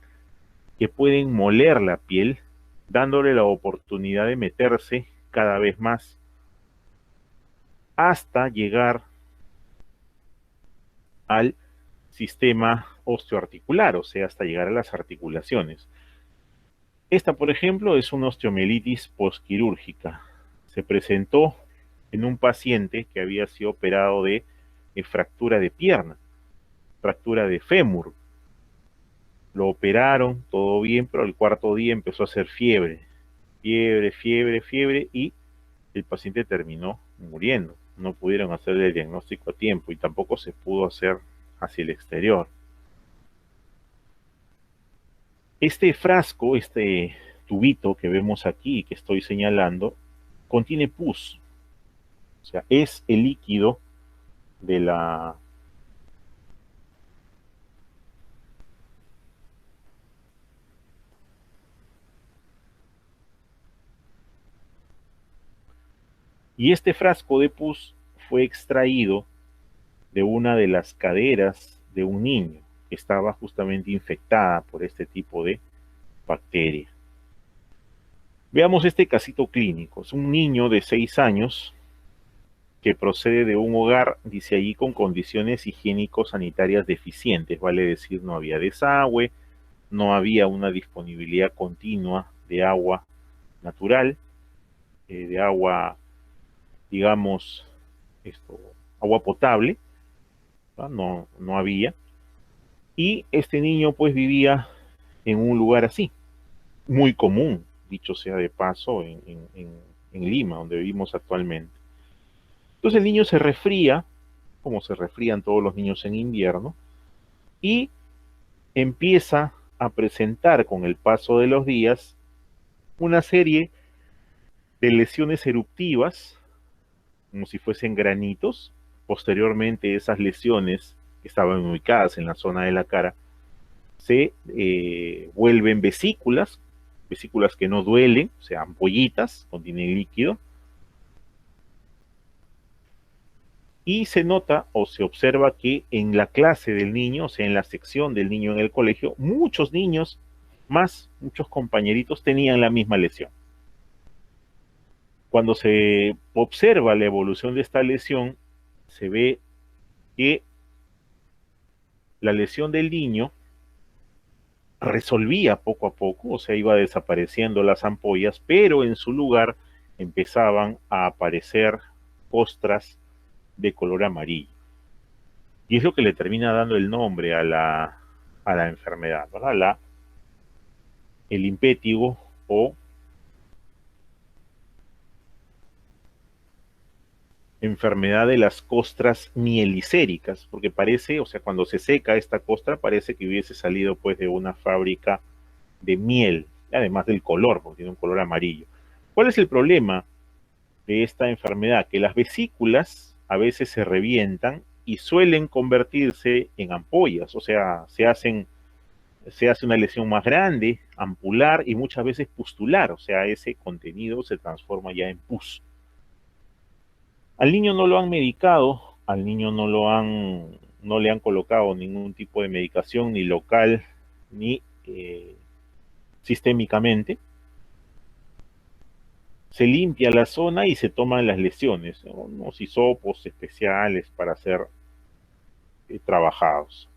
que pueden moler la piel, dándole la oportunidad de meterse cada vez más hasta llegar al sistema osteoarticular, o sea, hasta llegar a las articulaciones. Esta, por ejemplo, es una osteomielitis postquirúrgica. Se presentó en un paciente que había sido operado de fractura de pierna, fractura de fémur. Lo operaron, todo bien, pero al cuarto día empezó a hacer fiebre, fiebre, y el paciente terminó muriendo. No pudieron hacerle el diagnóstico a tiempo y tampoco se pudo hacer hacia el exterior. Este frasco, este tubito que vemos aquí, que estoy señalando, contiene pus. O sea, es el líquido de la y este frasco de pus fue extraído de una de las caderas de un niño que estaba justamente infectada por este tipo de bacteria. Veamos este casito clínico. Es un niño de 6 años que procede de un hogar, dice allí, con condiciones higiénico-sanitarias deficientes, vale decir, no había desagüe, no había una disponibilidad continua de agua natural, de agua, digamos, agua potable, no había. Y este niño pues vivía en un lugar así, muy común, dicho sea de paso, en Lima, donde vivimos actualmente. Entonces el niño se resfría, como se resfrían todos los niños en invierno, y empieza a presentar con el paso de los días una serie de lesiones eruptivas, como si fuesen granitos. Posteriormente esas lesiones, que estaban ubicadas en la zona de la cara, se vuelven vesículas, vesículas que no duelen, o sea, ampollitas, contienen líquido, y se nota o se observa que en la clase del niño, o sea, en la sección del niño en el colegio, muchos niños más, muchos compañeritos tenían la misma lesión. Cuando se observa la evolución de esta lesión, se ve que la lesión del niño resolvía poco a poco, o sea, iba desapareciendo las ampollas, pero en su lugar empezaban a aparecer costras de color amarillo. Y es lo que le termina dando el nombre a la enfermedad, ¿verdad? El impétigo o enfermedad de las costras mielicéricas, porque parece, o sea, cuando se seca esta costra, parece que hubiese salido pues de una fábrica de miel, además del color, porque tiene un color amarillo. ¿Cuál es el problema de esta enfermedad? Que las vesículas a veces se revientan y suelen convertirse en ampollas, o sea, se hace una lesión más grande, ampular y muchas veces pustular, o sea, ese contenido se transforma ya en pus. Al niño no lo han medicado, al niño no le han colocado ningún tipo de medicación, ni local, ni sistémicamente. Se limpia la zona y se toman las lesiones, ¿no? Unos hisopos especiales para ser trabajados.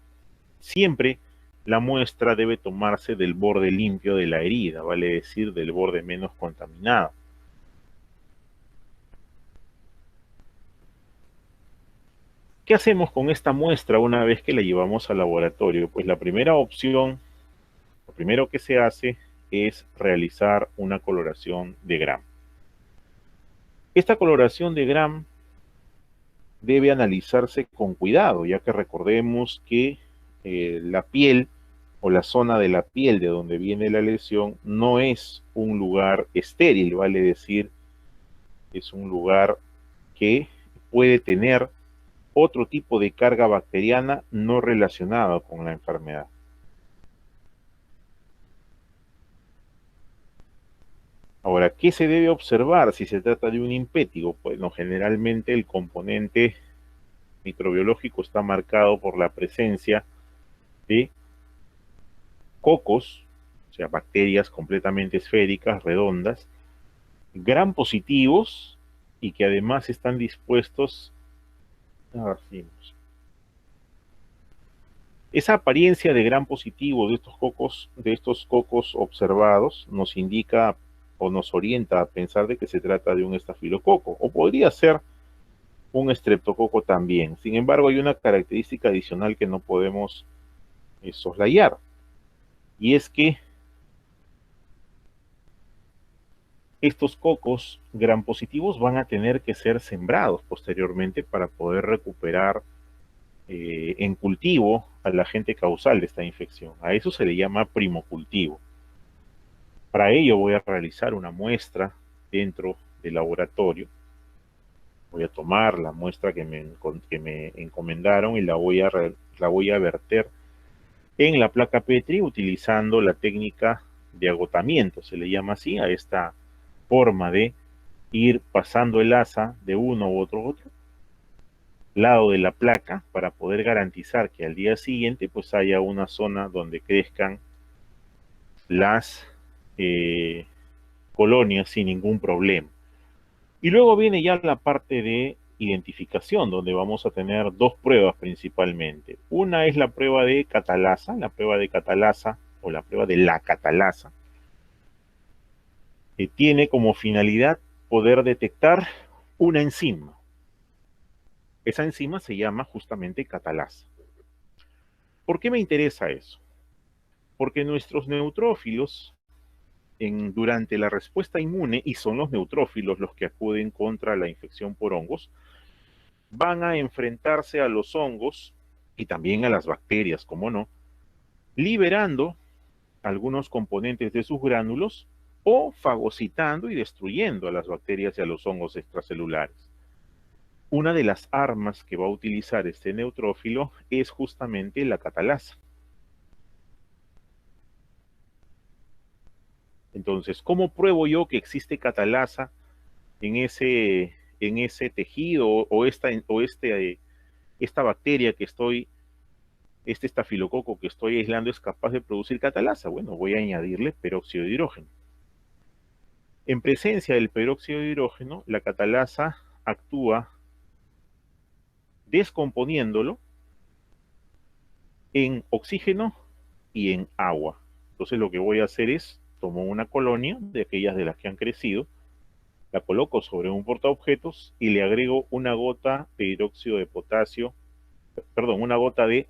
Siempre la muestra debe tomarse del borde limpio de la herida, vale decir, del borde menos contaminado. ¿Qué hacemos con esta muestra una vez que la llevamos al laboratorio? Pues la primera opción, lo primero que se hace es realizar una coloración de Gram. Esta coloración de Gram debe analizarse con cuidado, ya que recordemos que la piel o la zona de la piel de donde viene la lesión no es un lugar estéril, vale decir, es un lugar que puede tener otro tipo de carga bacteriana no relacionada con la enfermedad. Ahora, ¿qué se debe observar si se trata de un impétigo? Bueno, generalmente el componente microbiológico está marcado por la presencia de cocos, o sea, bacterias completamente esféricas, redondas, gram positivos y que además están dispuestos a racimos. Esa apariencia de gram positivo de estos cocos observados nos indica o nos orienta a pensar de que se trata de un estafilococo, o podría ser un estreptococo también. Sin embargo, hay una característica adicional que no podemos soslayar, y es que estos cocos gram positivos van a tener que ser sembrados posteriormente para poder recuperar en cultivo al agente causal de esta infección. A eso se le llama primocultivo. Para ello voy a realizar una muestra dentro del laboratorio. Voy a tomar la muestra que me encomendaron y la voy a verter en la placa Petri utilizando la técnica de agotamiento, se le llama así a esta forma de ir pasando el asa de uno u otro lado de la placa para poder garantizar que al día siguiente pues haya una zona donde crezcan las colonias sin ningún problema. Y luego viene ya la parte de identificación, donde vamos a tener dos pruebas principalmente. Una es la prueba de catalasa, o la prueba de la catalasa, que tiene como finalidad poder detectar una enzima. Esa enzima se llama justamente catalasa. ¿Por qué me interesa eso? Porque nuestros neutrófilos durante la respuesta inmune, y son los neutrófilos los que acuden contra la infección por hongos, van a enfrentarse a los hongos y también a las bacterias, como no, liberando algunos componentes de sus gránulos o fagocitando y destruyendo a las bacterias y a los hongos extracelulares. Una de las armas que va a utilizar este neutrófilo es justamente la catalasa. Entonces, ¿cómo pruebo yo que existe catalasa en ese tejido esta bacteria que este estafilococo que estoy aislando es capaz de producir catalasa? Bueno, voy a añadirle peróxido de hidrógeno. En presencia del peróxido de hidrógeno, la catalasa actúa descomponiéndolo en oxígeno y en agua. Entonces lo que voy a hacer es, tomo una colonia de aquellas de las que han crecido, la coloco sobre un portaobjetos y le agrego una gota de hidróxido de potasio, perdón, una gota de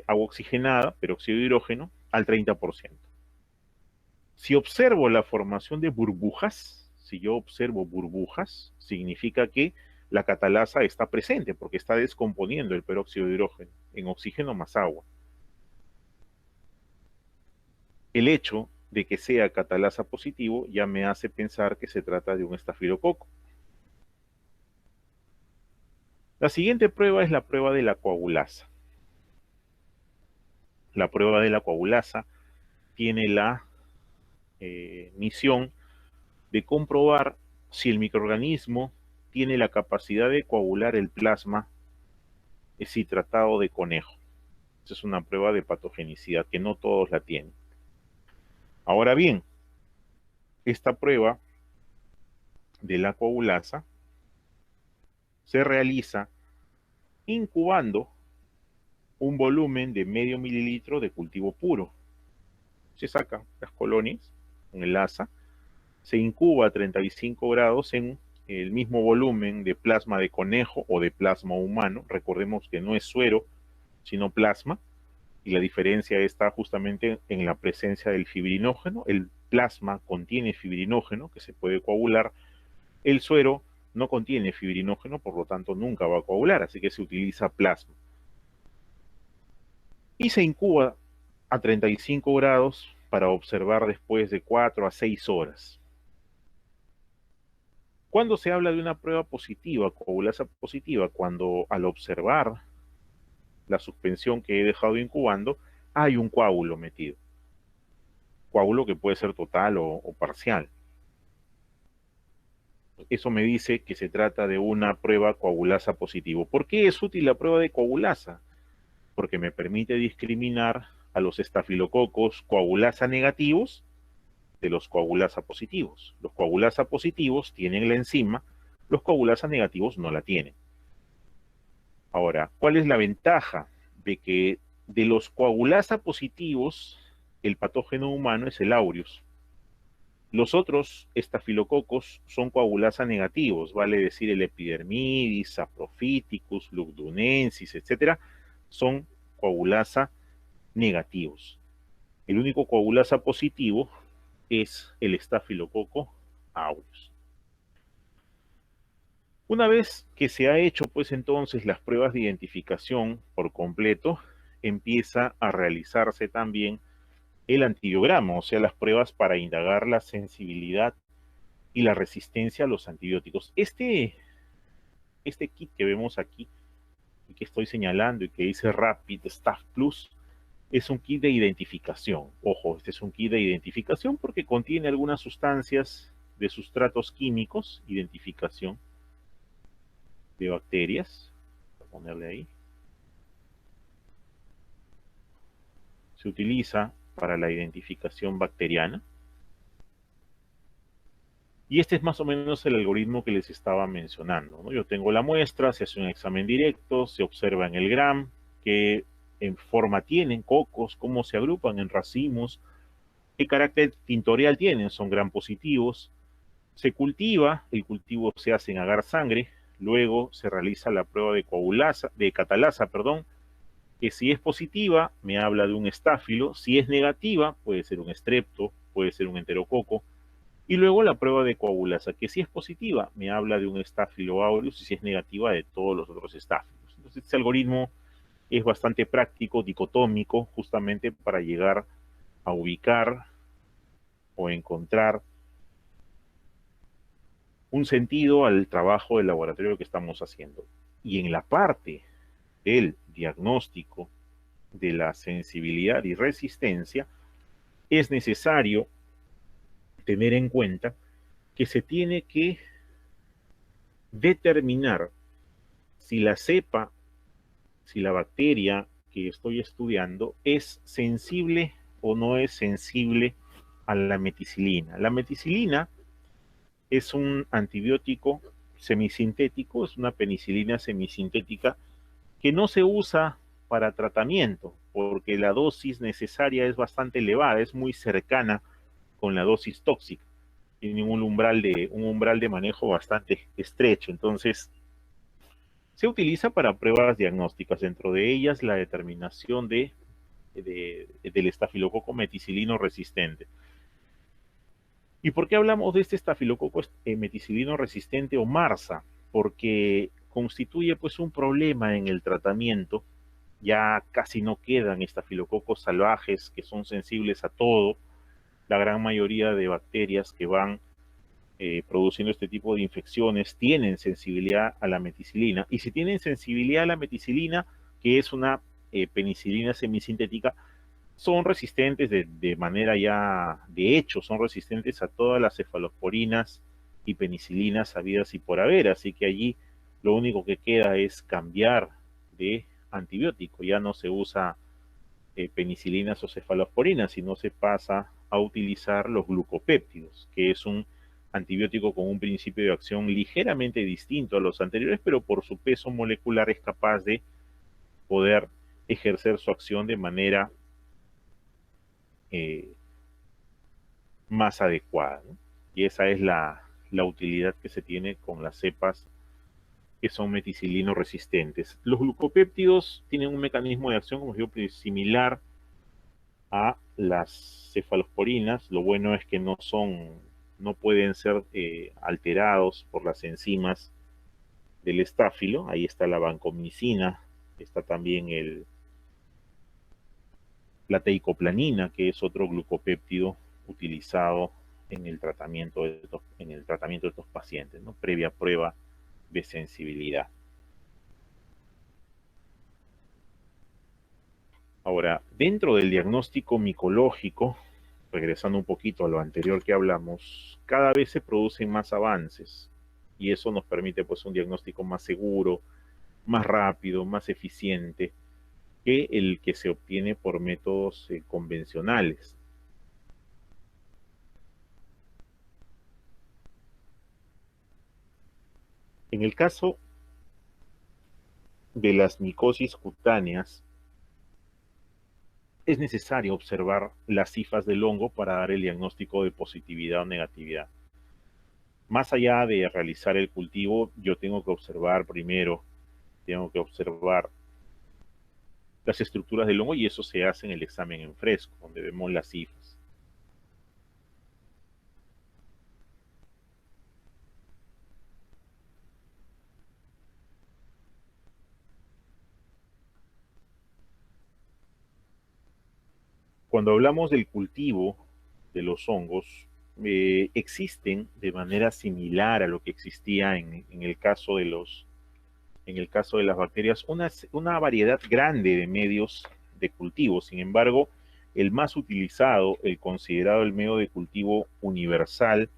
agua oxigenada, peróxido de hidrógeno, al 30%. Si observo la formación de burbujas, si yo observo burbujas, significa que la catalasa está presente porque está descomponiendo el peróxido de hidrógeno en oxígeno más agua. El hecho de que sea catalasa positivo ya me hace pensar que se trata de un estafilococo. La siguiente prueba es la prueba de la coagulasa. La prueba de la coagulasa tiene la misión de comprobar si el microorganismo tiene la capacidad de coagular el plasma deshidratado de conejo. Esa es una prueba de patogenicidad que no todos la tienen. Ahora bien, esta prueba de la coagulasa se realiza incubando un volumen de medio mililitro de cultivo puro. Se sacan las colonias con el asa, se incuba a 35 grados en el mismo volumen de plasma de conejo o de plasma humano. Recordemos que no es suero, sino plasma, y la diferencia está justamente en la presencia del fibrinógeno. El plasma contiene fibrinógeno que se puede coagular, el suero no contiene fibrinógeno, por lo tanto nunca va a coagular, así que se utiliza plasma. Y se incuba a 35 grados para observar después de 4 a 6 horas. Cuando se habla de una prueba positiva, coagulasa positiva, cuando al observar la suspensión que he dejado incubando, hay un coágulo metido. Coágulo que puede ser total o parcial. Eso me dice que se trata de una prueba coagulasa positivo. ¿Por qué es útil la prueba de coagulasa? Porque me permite discriminar a los estafilococos coagulasa negativos de los coagulasa positivos. Los coagulasa positivos tienen la enzima, los coagulasa negativos no la tienen. Ahora, ¿cuál es la ventaja de que de los coagulasa positivos el patógeno humano es el aureus? Los otros estafilococos son coagulasa negativos, vale decir el epidermidis, saprophyticus, lugdunensis, etcétera, son coagulasa negativos. El único coagulasa positivo es el estafilococo aureus. Una vez que se ha hecho, pues entonces las pruebas de identificación por completo, empieza a realizarse también el antibiograma, o sea, las pruebas para indagar la sensibilidad y la resistencia a los antibióticos. Este kit que vemos aquí y que estoy señalando y que dice Rapid Staph Plus es un kit de identificación. Ojo, este es un kit de identificación porque contiene algunas sustancias de sustratos químicos, identificación de bacterias. Voy a ponerle ahí. Se utiliza para la identificación bacteriana. Y este es más o menos el algoritmo que les estaba mencionando, ¿no? Yo tengo la muestra, se hace un examen directo, se observa en el GRAM qué en forma tienen cocos, cómo se agrupan en racimos, qué carácter tintorial tienen, son gram positivos. Se cultiva, el cultivo se hace en agar sangre, luego se realiza la prueba de catalasa, que si es positiva me habla de un estáfilo, si es negativa puede ser un estrepto, puede ser un enterococo, y luego la prueba de coagulasa, que si es positiva me habla de un estáfilo aureus y si es negativa de todos los otros estáfilos. Entonces este algoritmo es bastante práctico, dicotómico, justamente para llegar a ubicar o encontrar un sentido al trabajo del laboratorio que estamos haciendo. Y en la parte del diagnóstico de la sensibilidad y resistencia, es necesario tener en cuenta que se tiene que determinar si la cepa, si la bacteria que estoy estudiando es sensible o no es sensible a la meticilina. La meticilina es un antibiótico semisintético, es una penicilina semisintética que no se usa para tratamiento porque la dosis necesaria es bastante elevada, es muy cercana con la dosis tóxica. Tiene un umbral de manejo bastante estrecho, entonces se utiliza para pruebas diagnósticas, dentro de ellas la determinación del estafilococo meticilino resistente. ¿Y por qué hablamos de este estafilococo meticilino resistente o MARSA? porque constituye pues un problema en el tratamiento. Ya casi no quedan estafilococos salvajes que son sensibles a todo. La gran mayoría de bacterias que van produciendo este tipo de infecciones tienen sensibilidad a la meticilina. Y si tienen sensibilidad a la meticilina, que es una penicilina semisintética, son resistentes de manera ya, de hecho, son resistentes a todas las cefalosporinas y penicilinas habidas y por haber. Así que allí lo único que queda es cambiar de antibiótico. Ya no se usa penicilinas o cefalosporinas, sino se pasa a utilizar los glucopéptidos, que es un antibiótico con un principio de acción ligeramente distinto a los anteriores, pero por su peso molecular es capaz de poder ejercer su acción de manera eh, más adecuada, ¿no? Y esa es la utilidad que se tiene con las cepas que son meticilino resistentes. Los glucopéptidos tienen un mecanismo de acción, como digo, similar a las cefalosporinas. Lo bueno es que no pueden ser alterados por las enzimas del estáfilo. Ahí está la vancomicina, está también la teicoplanina, que es otro glucopéptido utilizado en el tratamiento de estos pacientes, ¿no? Previa prueba de sensibilidad. Ahora, dentro del diagnóstico micológico, regresando un poquito a lo anterior que hablamos, cada vez se producen más avances y eso nos permite pues un diagnóstico más seguro, más rápido, más eficiente que el que se obtiene por métodos convencionales. En el caso de las micosis cutáneas, es necesario observar las cifras del hongo para dar el diagnóstico de positividad o negatividad. Más allá de realizar el cultivo, yo tengo que observar primero, tengo que observar las estructuras del hongo y eso se hace en el examen en fresco, donde vemos las cifras. Cuando hablamos del cultivo de los hongos, existen de manera similar a lo que existía en el caso de las bacterias, una variedad grande de medios de cultivo. Sin embargo, el más utilizado, el considerado el medio de cultivo universal,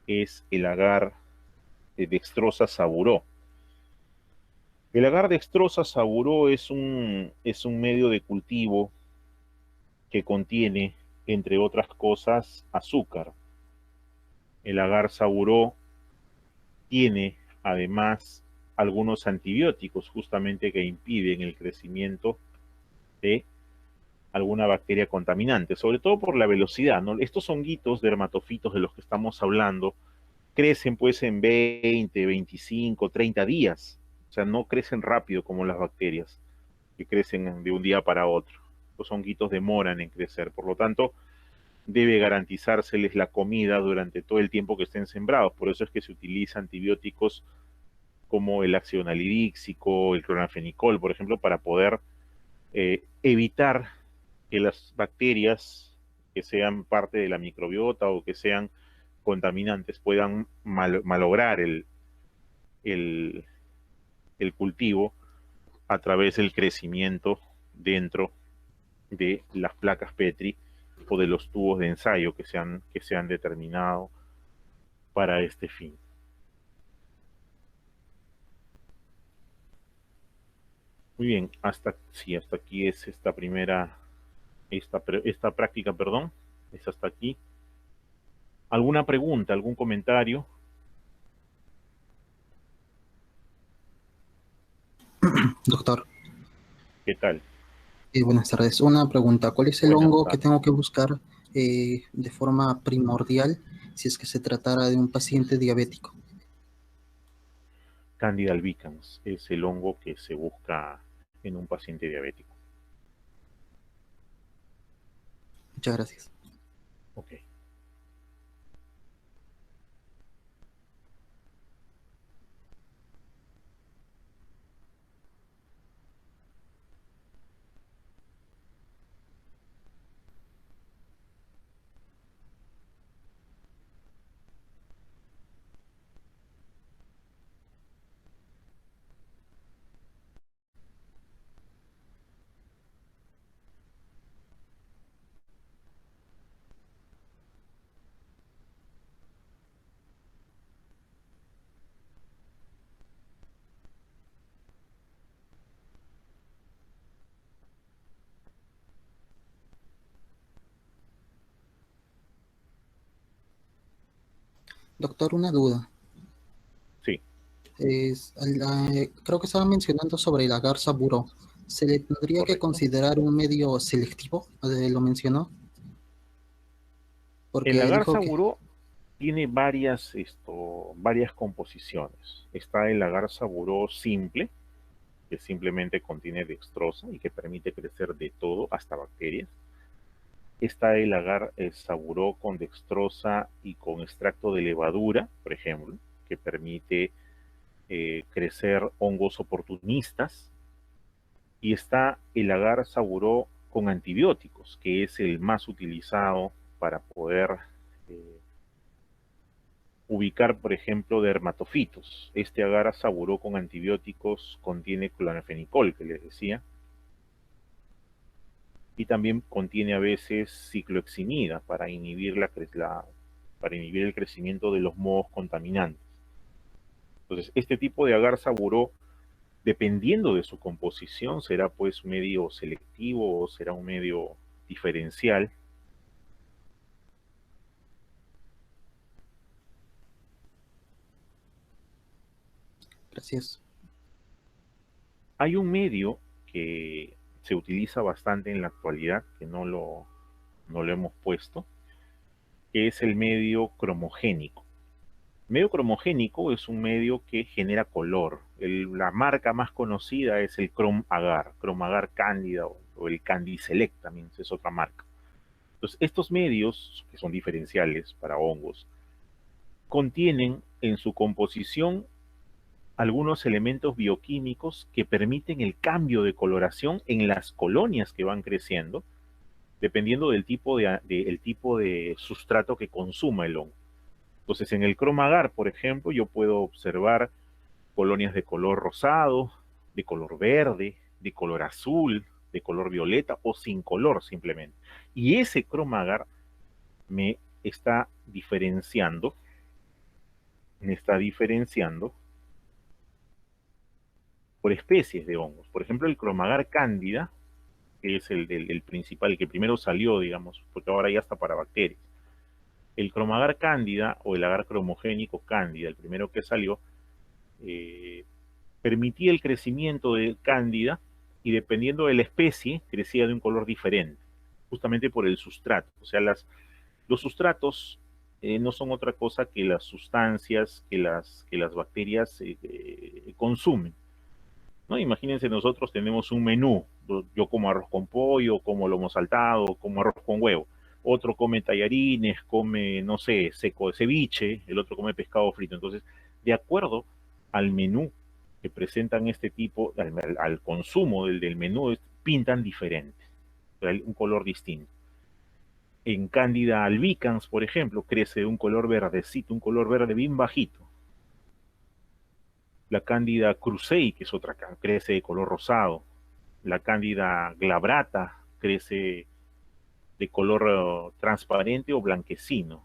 es el agar dextrosa saburó. El agar dextrosa saburó es un medio de cultivo que contiene, entre otras cosas, azúcar. El agar saburó tiene además algunos antibióticos justamente que impiden el crecimiento de alguna bacteria contaminante, sobre todo por la velocidad, ¿no? Estos honguitos dermatofitos de los que estamos hablando crecen pues en 20, 25, 30 días. O sea, no crecen rápido como las bacterias, que crecen de un día para otro. Los honguitos demoran en crecer, por lo tanto, debe garantizárseles la comida durante todo el tiempo que estén sembrados. Por eso es que se utilizan antibióticos como el ácido nalidíxico, el clorafenicol, por ejemplo, para poder evitar que las bacterias que sean parte de la microbiota o que sean contaminantes puedan malograr el, el cultivo a través del crecimiento dentro de las placas Petri o de los tubos de ensayo que se han determinado para este fin. Muy bien, hasta aquí es esta práctica, perdón, es hasta aquí. ¿Alguna pregunta, algún comentario? Doctor, ¿Qué tal? buenas tardes. Una pregunta, ¿cuál es el Buenas hongo que tardes. tengo que buscar de forma primordial si es que se tratara de un paciente diabético? Candida albicans es el hongo que se busca en un paciente diabético. Muchas gracias. Ok. Doctor, una duda. Sí, Creo que estaba mencionando sobre la garza buró. ¿Se le tendría que correcto. considerar un medio selectivo? Lo mencionó, El porque agar dijo que, saburó tiene varias composiciones. Está el agar saburó simple, que simplemente contiene dextrosa y que permite crecer de todo, hasta bacterias. Está el agar saburó con dextrosa y con extracto de levadura, por ejemplo, que permite crecer hongos oportunistas. Y está el agar saburó con antibióticos, que es el más utilizado para poder eh, ubicar, por ejemplo, dermatofitos. Este agar saburó con antibióticos contiene clorfenicol, que les decía, y también contiene a veces cicloheximida para inhibir el crecimiento de los mohos contaminantes. Entonces, este tipo de agar saburó, dependiendo de su composición, será pues medio selectivo o será un medio diferencial. gracias, Hay un medio que se utiliza bastante en la actualidad, que no lo hemos puesto, que es el medio cromogénico. El medio cromogénico es un medio que genera color. La marca más conocida es el Chrome Agar Cándida o el Candy Select, también es otra marca. Entonces, estos medios, que son diferenciales para hongos, contienen en su composición algunos elementos bioquímicos que permiten el cambio de coloración en las colonias que van creciendo, dependiendo el tipo de sustrato que consuma el hongo. Entonces, en el cromagar, por ejemplo, yo puedo observar colonias de color rosado, de color verde, de color azul, de color violeta o sin color simplemente. Y ese cromagar me está diferenciando, me está diferenciando por especies de hongos. Por ejemplo, el cromagar cándida, que es el principal, el que primero salió, digamos, porque ahora ya está para bacterias. El cromagar cándida o el agar cromogénico cándida, el primero que salió, eh, permitía el crecimiento de cándida y dependiendo de la especie crecía de un color diferente, justamente por el sustrato. O sea, los sustratos no son otra cosa que las sustancias que las bacterias consumen. ¿No? Imagínense, nosotros tenemos un menú. Yo como arroz con pollo, como lomo saltado, como arroz con huevo. Otro come tallarines, come, no sé, seco de ceviche, el otro come pescado frito. Entonces, de acuerdo al menú que presentan este tipo, al consumo del menú, pintan diferente, un color distinto. En Cándida albicans, por ejemplo, crece de un color verdecito, un color verde bien bajito. La Cándida cruzei, que es otra, crece de color rosado. La Cándida glabrata crece de color transparente o blanquecino.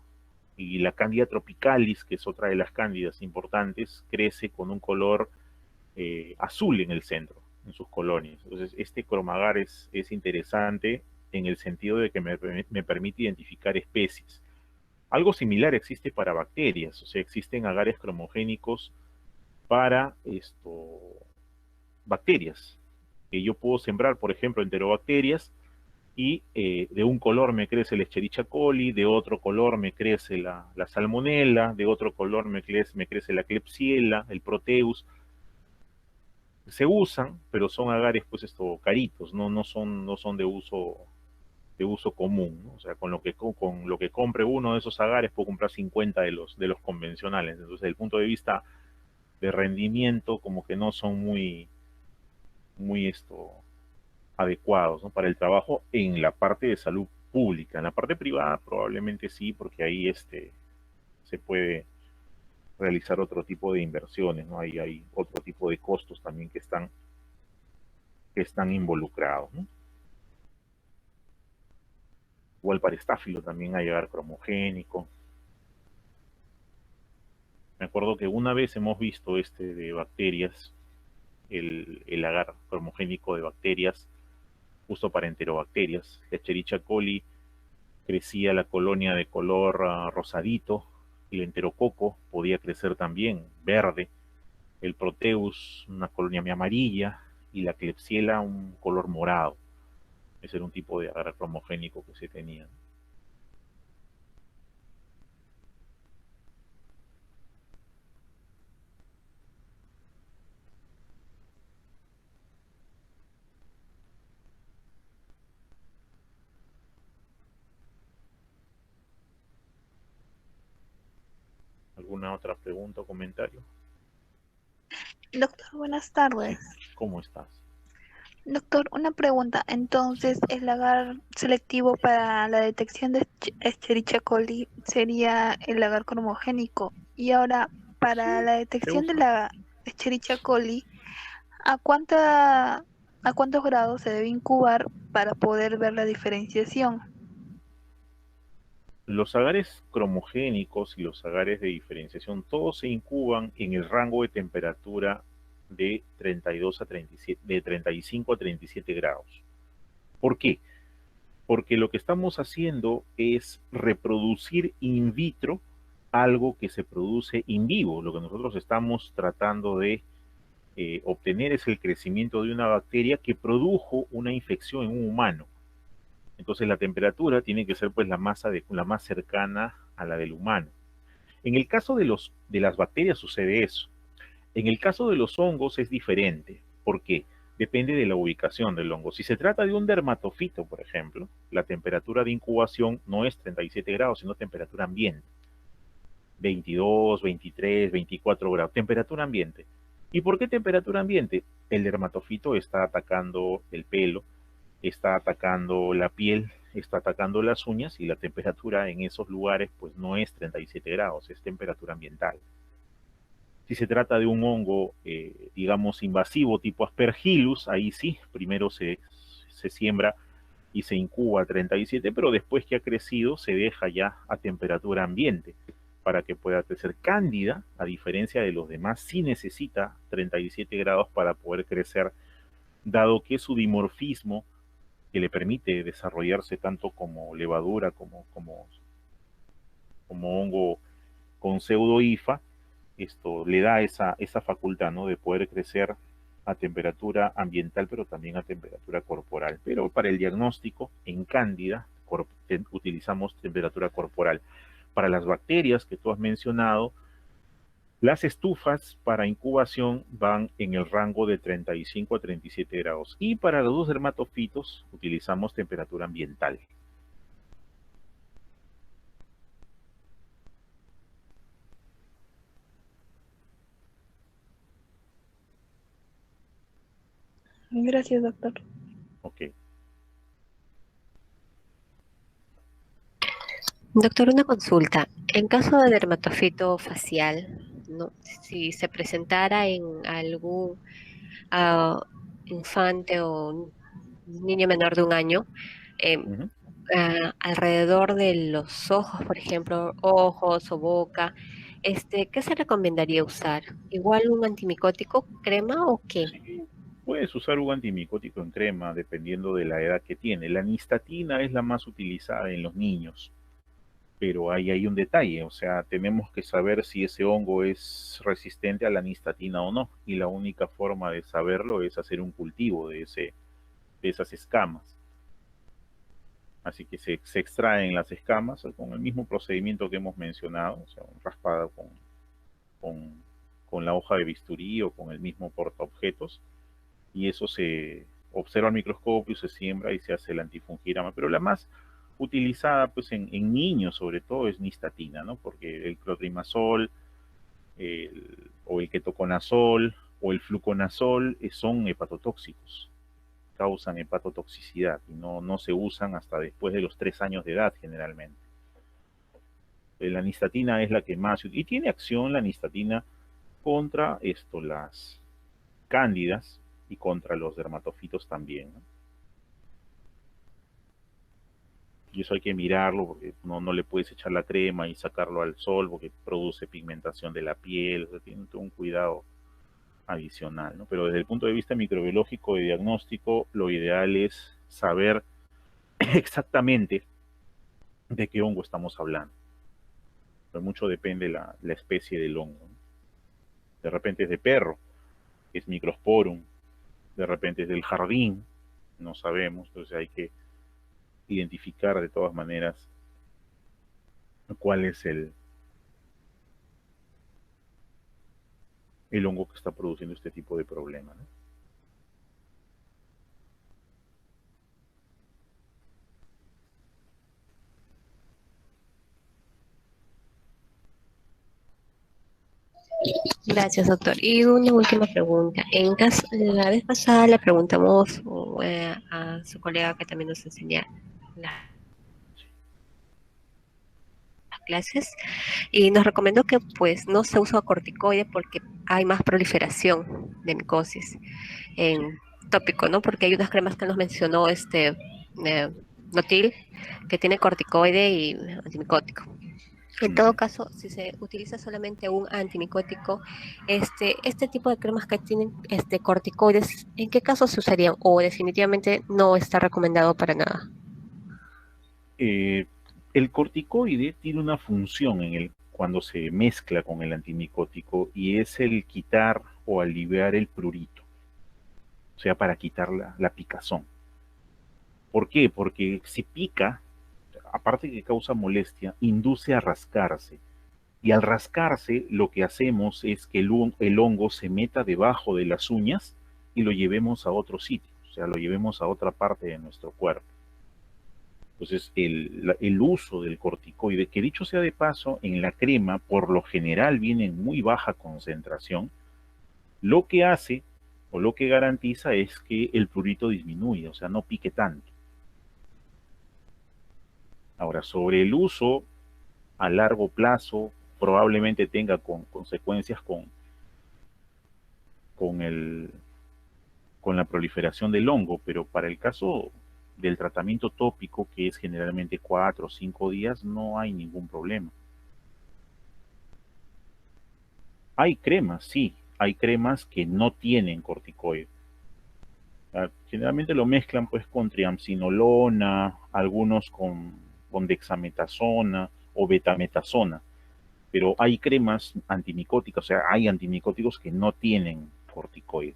Y la Cándida tropicalis, que es otra de las cándidas importantes, crece con un color azul en el centro, en sus colonias. Entonces, este cromagar es interesante en el sentido de que me permite identificar especies. Algo similar existe para bacterias, o sea, existen agares cromogénicos para bacterias, que yo puedo sembrar, por ejemplo, enterobacterias y de un color me crece el Escherichia coli, de otro color me crece la Salmonella, de otro color me crece la Klebsiella, el Proteus. Se usan, pero son agares pues caritos, no son de uso común, ¿no? O sea, con lo que compre uno de esos agares puedo comprar 50 de los convencionales. Entonces, desde el punto de vista de rendimiento, como que no son muy adecuados, ¿no? Para el trabajo en la parte de salud pública. En la parte privada probablemente sí, porque ahí se puede realizar otro tipo de inversiones, ¿no? Ahí hay otro tipo de costos también que están involucrados, ¿no? Igual para estáfilo también hay agar cromogénico. Me acuerdo que una vez hemos visto de bacterias, el agar cromogénico de bacterias, justo para enterobacterias. La Escherichia coli crecía la colonia de color rosadito el enterococo podía crecer también verde, el proteus una colonia amarilla y la klebsiella un color morado. Ese era un tipo de agar cromogénico que se tenía. ¿Alguna otra pregunta o comentario? Doctor, buenas tardes. Sí, ¿cómo estás? Doctor, una pregunta. Entonces, el agar selectivo para la detección de Escherichia coli sería el agar cromogénico. Y ahora, para Sí, la se detección de usa. la Escherichia coli, ¿a cuántos grados se debe incubar para poder ver la diferenciación? Los agares cromogénicos y los agares de diferenciación, todos se incuban en el rango de temperatura de 32 a 37, de 35 a 37 grados. ¿Por qué? Porque lo que estamos haciendo es reproducir in vitro algo que se produce in vivo. Lo que nosotros estamos tratando de obtener es el crecimiento de una bacteria que produjo una infección en un humano. Entonces la temperatura tiene que ser pues la más cercana a la del humano. En el caso de las bacterias sucede eso. En el caso de los hongos es diferente. ¿Por qué? Depende de la ubicación del hongo. Si se trata de un dermatofito, por ejemplo, la temperatura de incubación no es 37 grados, sino temperatura ambiente. 22, 23, 24 grados. Temperatura ambiente. ¿Y por qué temperatura ambiente? El dermatofito está atacando el pelo, está atacando la piel, está atacando las uñas y la temperatura en esos lugares pues no es 37 grados, es temperatura ambiental. Si se trata de un hongo, digamos, invasivo tipo Aspergillus, ahí sí, primero se siembra y se incuba a 37, pero después que ha crecido se deja ya a temperatura ambiente para que pueda crecer. Cándida, a diferencia de los demás, sí necesita 37 grados para poder crecer, dado que su dimorfismo que le permite desarrollarse tanto como levadura como hongo con pseudo-hifa, esto le da esa facultad, ¿no? De poder crecer a temperatura ambiental, pero también a temperatura corporal. Pero para el diagnóstico, en cándida, utilizamos temperatura corporal. Para las bacterias que tú has mencionado, las estufas para incubación van en el rango de 35 a 37 grados. Y para los dos dermatofitos utilizamos temperatura ambiental. Gracias, doctor. Ok. Doctor, una consulta. En caso de dermatofito facial, ¿no? Si se presentara en algún ah, infante o niño menor de 1 año, eh, Ujú. alrededor de los ojos, por ejemplo, ojos o boca, ¿qué se recomendaría usar? ¿Igual un antimicótico, crema o qué? Sí, puedes usar un antimicótico en crema dependiendo de la edad que tiene. La nistatina es la más utilizada en los niños, pero ahí hay un detalle, o sea, tenemos que saber si ese hongo es resistente a la nistatina o no, y la única forma de saberlo es hacer un cultivo de esas escamas. Así que se extraen las escamas con el mismo procedimiento que hemos mencionado, o sea, raspada con, con la hoja de bisturí o con el mismo portaobjetos, y eso se observa al microscopio, se siembra y se hace el antifungirama. Pero la más utilizada pues en niños sobre todo es nistatina, ¿no? Porque el clotrimazol o el ketoconazol o el fluconazol son hepatotóxicos, causan hepatotoxicidad y no se usan hasta después de los 3 años de edad generalmente. La nistatina es la que más, y tiene acción la nistatina contra las cándidas y contra los dermatofitos también, ¿no? Y eso hay que mirarlo porque no le puedes echar la crema y sacarlo al sol porque produce pigmentación de la piel, o sea, tiene un cuidado adicional, ¿no? Pero desde el punto de vista microbiológico de diagnóstico, lo ideal es saber exactamente de qué hongo estamos hablando. Pero mucho depende la especie del hongo, ¿no? De repente es de perro, es Microsporum, de repente es del jardín, no sabemos, entonces hay que identificar de todas maneras cuál es el hongo que está produciendo este tipo de problema, ¿no? Gracias, doctor. Y una última pregunta. La vez pasada le preguntamos a su colega que también nos enseña las clases y nos recomendó que pues no se usa corticoide porque hay más proliferación de micosis en tópico, ¿no? Porque hay unas cremas que nos mencionó Notil que tiene corticoide y antimicótico. En todo caso, si se utiliza solamente un antimicótico, este tipo de cremas que tienen corticoides, ¿en qué casos se usarían? O definitivamente no está recomendado para nada. El corticoide tiene una función cuando se mezcla con el antimicótico y es el quitar o aliviar el prurito, o sea, para quitar la picazón. ¿Por qué? Porque si pica, aparte que causa molestia, induce a rascarse. Y al rascarse, lo que hacemos es que el hongo se meta debajo de las uñas y lo llevemos a otro sitio, o sea, lo llevemos a otra parte de nuestro cuerpo. Entonces, el uso del corticoide, que dicho sea de paso, en la crema, por lo general viene en muy baja concentración, lo que hace o lo que garantiza es que el prurito disminuya, o sea, no pique tanto. Ahora, sobre el uso a largo plazo, probablemente tenga consecuencias con la proliferación del hongo, pero para el caso del tratamiento tópico, que es generalmente 4 o 5 días, no hay ningún problema. Hay cremas, sí, hay cremas que no tienen corticoide. Generalmente lo mezclan pues con triamcinolona, algunos con dexametasona o betametasona, pero hay cremas antimicóticas, o sea, hay antimicóticos que no tienen corticoide.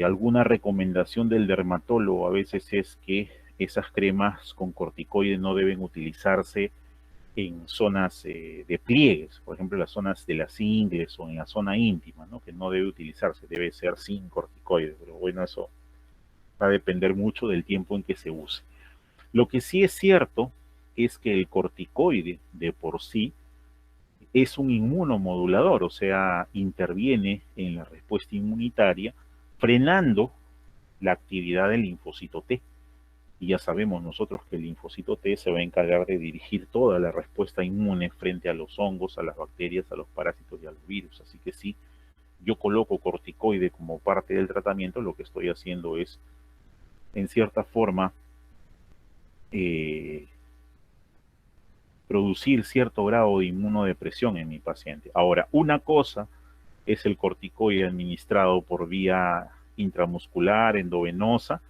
Alguna recomendación del dermatólogo a veces es que esas cremas con corticoide no deben utilizarse en zonas de pliegues, por ejemplo, en las zonas de las ingles o en la zona íntima, ¿no? Que no debe utilizarse, debe ser sin corticoide, pero bueno, eso va a depender mucho del tiempo en que se use. Lo que sí es cierto es que el corticoide de por sí es un inmunomodulador, o sea, interviene en la respuesta inmunitaria, frenando la actividad del linfocito T. Y ya sabemos nosotros que el linfocito T se va a encargar de dirigir toda la respuesta inmune frente a los hongos, a las bacterias, a los parásitos y a los virus. Así que si yo coloco corticoide como parte del tratamiento, lo que estoy haciendo es, en cierta forma, producir cierto grado de inmunodepresión en mi paciente. Ahora, una cosa es el corticoide administrado por vía intramuscular, endovenosa,